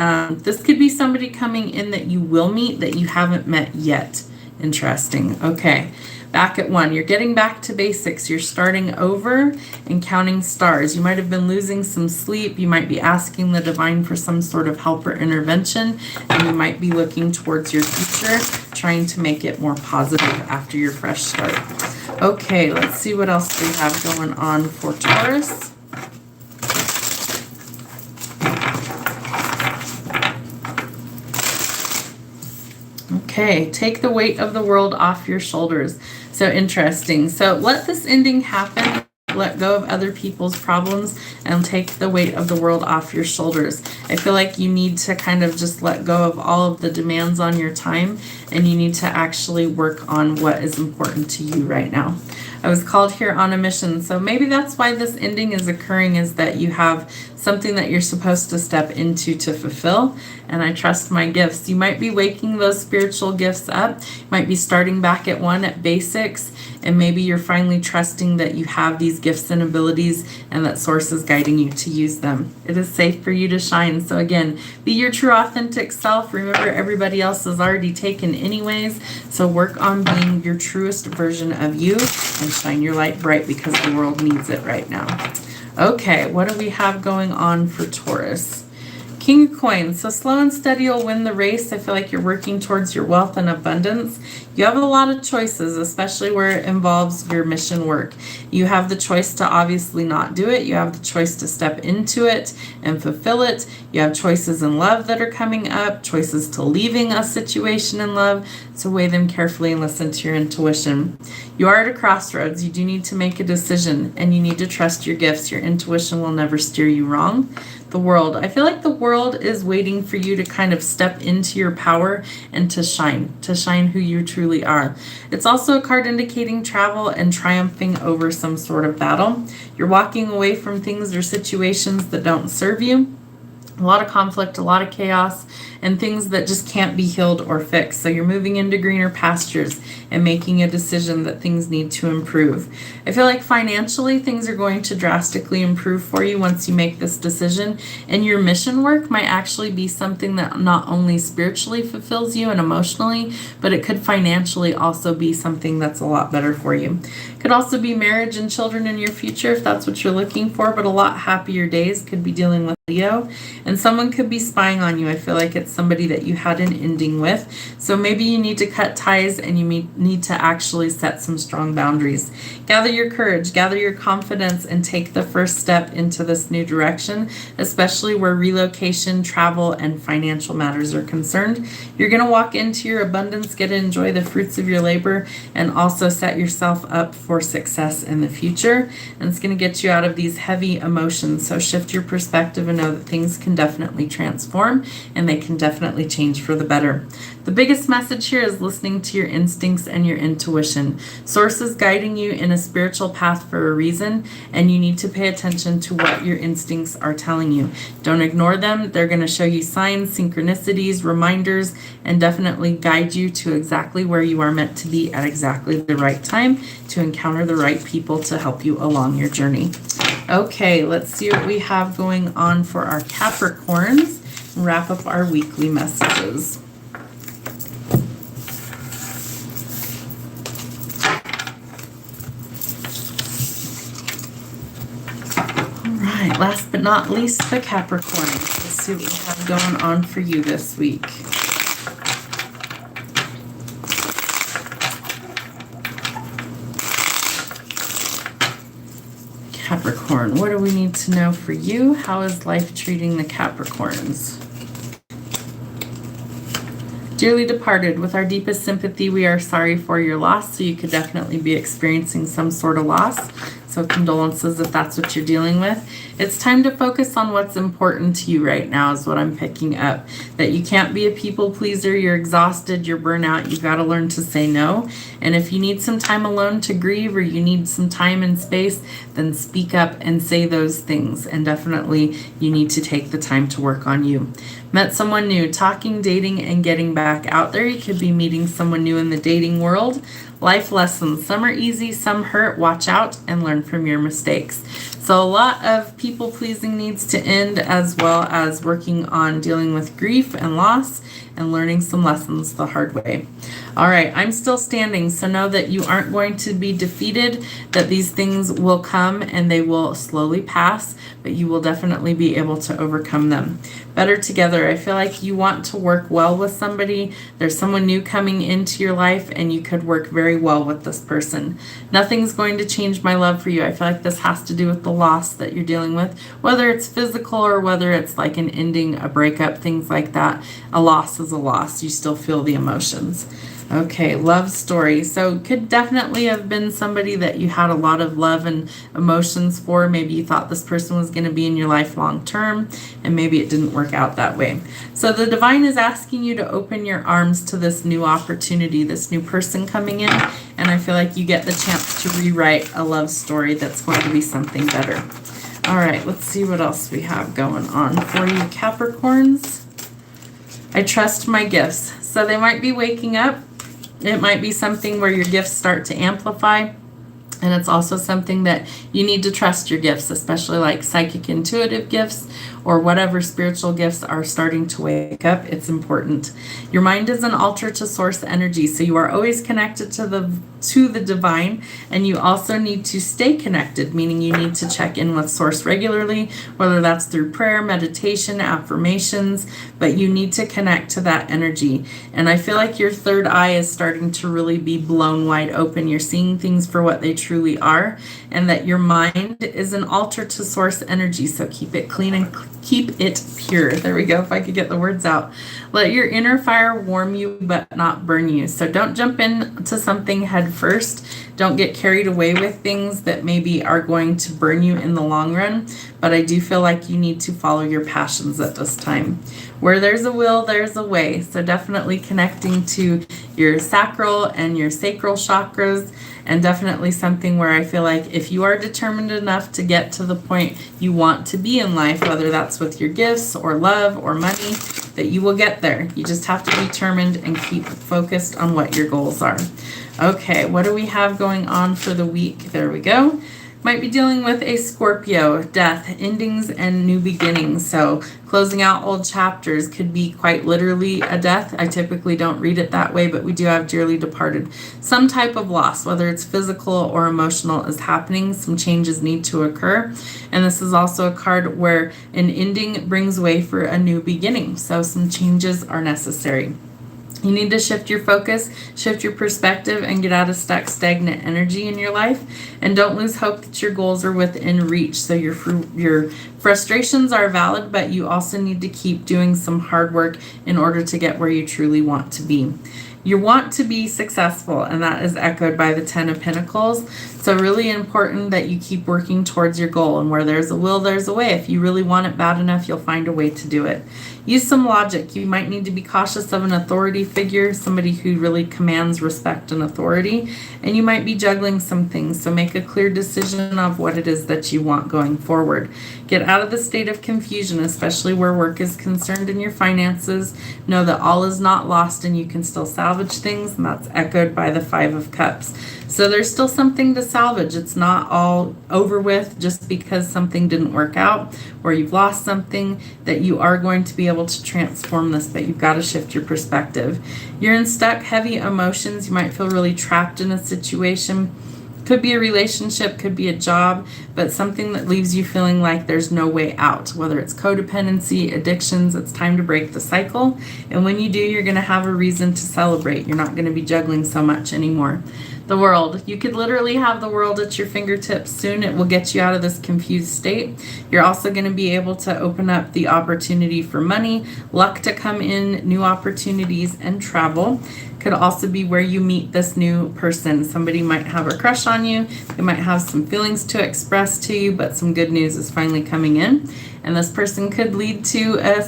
This could be somebody coming in that you will meet that you haven't met yet. Interesting. Okay, back at 1. You're getting back to basics. You're starting over and counting stars. You might have been losing some sleep. You might be asking the divine for some sort of help or intervention, and you might be looking towards your future, trying to make it more positive after your fresh start. Okay, let's see what else we have going on for Taurus. Okay, take the weight of the world off your shoulders. So interesting. So let this ending happen. Let go of other people's problems and take the weight of the world off your shoulders. I feel like you need to kind of just let go of all of the demands on your time, and you need to actually work on what is important to you right now. I was called here on a mission, so maybe that's why this ending is occurring, is that you have something that you're supposed to step into to fulfill, and I trust my gifts. You might be waking those spiritual gifts up. You might be starting back at one, at basics, and maybe you're finally trusting that you have these gifts and abilities and that Source is guiding you to use them. It is safe for you to shine. So again, be your true authentic self. Remember, everybody else is already taken anyways, so work on being your truest version of you and shine your light bright, because the world needs it right now. Okay, what do we have going on for Taurus? King of Coins. So slow and steady will win the race. I feel like you're working towards your wealth and abundance. You have a lot of choices, especially where it involves your mission work. You have the choice to obviously not do it. You have the choice to step into it and fulfill it. You have choices in love that are coming up, choices to leaving a situation in love. So weigh them carefully and listen to your intuition. You are at a crossroads. You do need to make a decision, and you need to trust your gifts. Your intuition will never steer you wrong. The world. I feel like the world is waiting for you to kind of step into your power and to shine who you truly are. It's also a card indicating travel and triumphing over some sort of battle. You're walking away from things or situations that don't serve you. A lot of conflict, a lot of chaos, and things that just can't be healed or fixed. So you're moving into greener pastures and making a decision that things need to improve. I feel like financially things are going to drastically improve for you once you make this decision. And your mission work might actually be something that not only spiritually fulfills you and emotionally, but it could financially also be something that's a lot better for you. Could also be marriage and children in your future if that's what you're looking for, but a lot happier days. Could be dealing with Leo, and someone could be spying on you. I feel like it's somebody that you had an ending with, so maybe you need to cut ties and you need to actually set some strong boundaries. Gather your courage, gather your confidence, and take the first step into this new direction, especially where relocation, travel, and financial matters are concerned. You're going to walk into your abundance, get to enjoy the fruits of your labor, and also set yourself up for success in the future. And it's going to get you out of these heavy emotions, so shift your perspective and know that things can definitely transform, and they can definitely change for the better. The biggest message here is listening to your instincts and your intuition. Source is guiding you in a spiritual path for a reason, and you need to pay attention to what your instincts are telling you. Don't ignore them. They're going to show you signs, synchronicities, reminders, and definitely guide you to exactly where you are meant to be at exactly the right time to encounter the right people to help you along your journey. Okay, let's see what we have going on for our Capricorns and wrap up our weekly messages. All right, last but not least, the Capricorns. Let's see what we have going on for you this week. Capricorn, what do we need to know for you? How is life treating the Capricorns? Dearly departed, with our deepest sympathy, we are sorry for your loss. So you could definitely be experiencing some sort of loss. So condolences if that's what you're dealing with. It's time to focus on what's important to you right now is what I'm picking up. That you can't be a people pleaser. You're exhausted. You're burnout. You've got to learn to say no. And if you need some time alone to grieve, or you need some time and space, then speak up and say those things. And definitely you need to take the time to work on you. Met someone new, talking, dating, and getting back out there. You could be meeting someone new in the dating world. Life lessons. Some are easy, some hurt. Watch out and learn from your mistakes. So a lot of people pleasing needs to end, as well as working on dealing with grief and loss and learning some lessons the hard way. All right, I'm still standing, so know that you aren't going to be defeated, that these things will come and they will slowly pass, but you will definitely be able to overcome them. Better together. I feel like you want to work well with somebody. There's someone new coming into your life, and you could work very well with this person. Nothing's going to change my love for you. I feel like this has to do with the loss that you're dealing with, whether it's physical or whether it's like an ending, a breakup, things like that. A loss is a loss. You still feel the emotions. Okay, love story. So could definitely have been somebody that you had a lot of love and emotions for. Maybe you thought this person was going to be in your life long term, and maybe it didn't work out that way. So the divine is asking you to open your arms to this new opportunity, this new person coming in, and I feel like you get the chance to rewrite a love story that's going to be something better. All right, let's see what else we have going on for you, Capricorns. I trust my gifts. So they might be waking up. It might be something where your gifts start to amplify, and it's also something that you need to trust your gifts, especially like psychic intuitive gifts or whatever spiritual gifts are starting to wake up. It's important. Your mind is an altar to source energy, so you are always connected to the divine, and you also need to stay connected, meaning you need to check in with source regularly, whether that's through prayer, meditation, affirmations, but you need to connect to that energy. And I feel like your third eye is starting to really be blown wide open. You're seeing things for what they truly are, and that your mind is an altar to source energy, so keep it clean and keep it pure. There we go, if I could get the words out. Let your inner fire warm you but not burn you. So don't jump into something head first. Don't get carried away with things that maybe are going to burn you in the long run, but I do feel like you need to follow your passions at this time. Where there's a will, there's a way. So definitely connecting to your sacral and your sacral chakras, and definitely something where I feel like if you are determined enough to get to the point you want to be in life, whether that's with your gifts or love or money, that you will get there. You just have to be determined and keep focused on what your goals are. Okay, what do we have going on for the week? There we go. Might be dealing with a Scorpio, death, endings, and new beginnings. So closing out old chapters could be quite literally a death. I typically don't read it that way, but we do have dearly departed. Some type of loss, whether it's physical or emotional, is happening. Some changes need to occur. And this is also a card where an ending brings way for a new beginning. So some changes are necessary. You need to shift your focus, shift your perspective, and get out of stuck, stagnant energy in your life. And don't lose hope that your goals are within reach. So your frustrations are valid, but you also need to keep doing some hard work in order to get where you truly want to be. You want to be successful, and that is echoed by the Ten of Pentacles. So really important that you keep working towards your goal, and where there's a will, there's a way. If you really want it bad enough, you'll find a way to do it. Use some logic. You might need to be cautious of an authority figure, somebody who really commands respect and authority, and you might be juggling some things. So make a clear decision of what it is that you want going forward. Get out of the state of confusion, especially where work is concerned in your finances. Know that all is not lost and you can still salvage things, and that's echoed by the Five of Cups. So there's still something to salvage. It's not all over with just because something didn't work out or you've lost something, that you are going to be able to transform this, but you've got to shift your perspective. You're in stuck, heavy emotions. You might feel really trapped in a situation. Could be a relationship, could be a job, but something that leaves you feeling like there's no way out. Whether it's codependency, addictions, it's time to break the cycle. And when you do, you're going to have a reason to celebrate. You're not going to be juggling so much anymore. The world. You could literally have the world at your fingertips soon. It will get you out of this confused state. You're also going to be able to open up the opportunity for money, luck to come in, new opportunities, and travel. Could also be where you meet this new person. Somebody might have a crush on you. They might have some feelings to express to you, but some good news is finally coming in. And this person could lead to a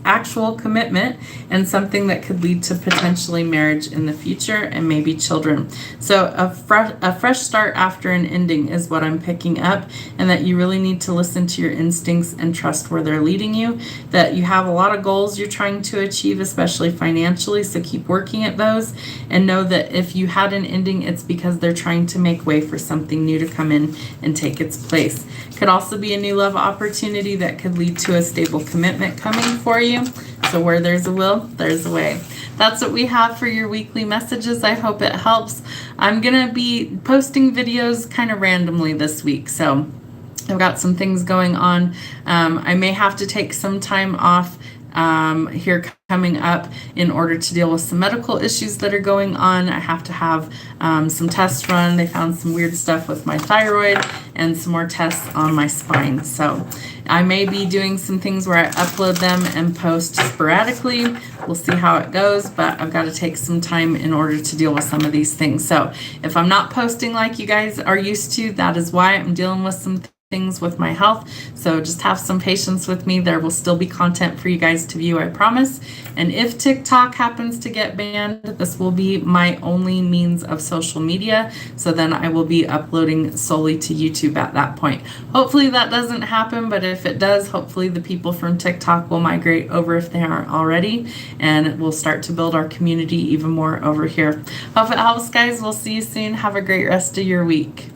actual commitment and something that could lead to potentially marriage in the future and maybe children. So a fresh start after an ending is what I'm picking up, and that you really need to listen to your instincts and trust where they're leading you. That you have a lot of goals you're trying to achieve, especially financially, so keep working at those, and know that if you had an ending, it's because they're trying to make way for something new to come in and take its place. Could also be a new love opportunity that could lead to a stable commitment coming for you. So where there's a will, there's a way. That's what we have for your weekly messages. I hope it helps. I'm going to be posting videos kind of randomly this week. So I've got some things going on. I may have to take some time off here coming up in order to deal with some medical issues that are going on. I have to have some tests run. They found some weird stuff with my thyroid and some more tests on my spine. So I may be doing some things where I upload them and post sporadically. We'll see how it goes, but I've got to take some time in order to deal with some of these things. So if I'm not posting like you guys are used to, that is why. I'm dealing with some things with my health. So just have some patience with me. There will still be content for you guys to view, I promise. And if TikTok happens to get banned, this will be my only means of social media. So then I will be uploading solely to YouTube at that point. Hopefully that doesn't happen, but if it does, hopefully the people from TikTok will migrate over if they aren't already, and we'll start to build our community even more over here. Hope it helps, guys. We'll see you soon. Have a great rest of your week.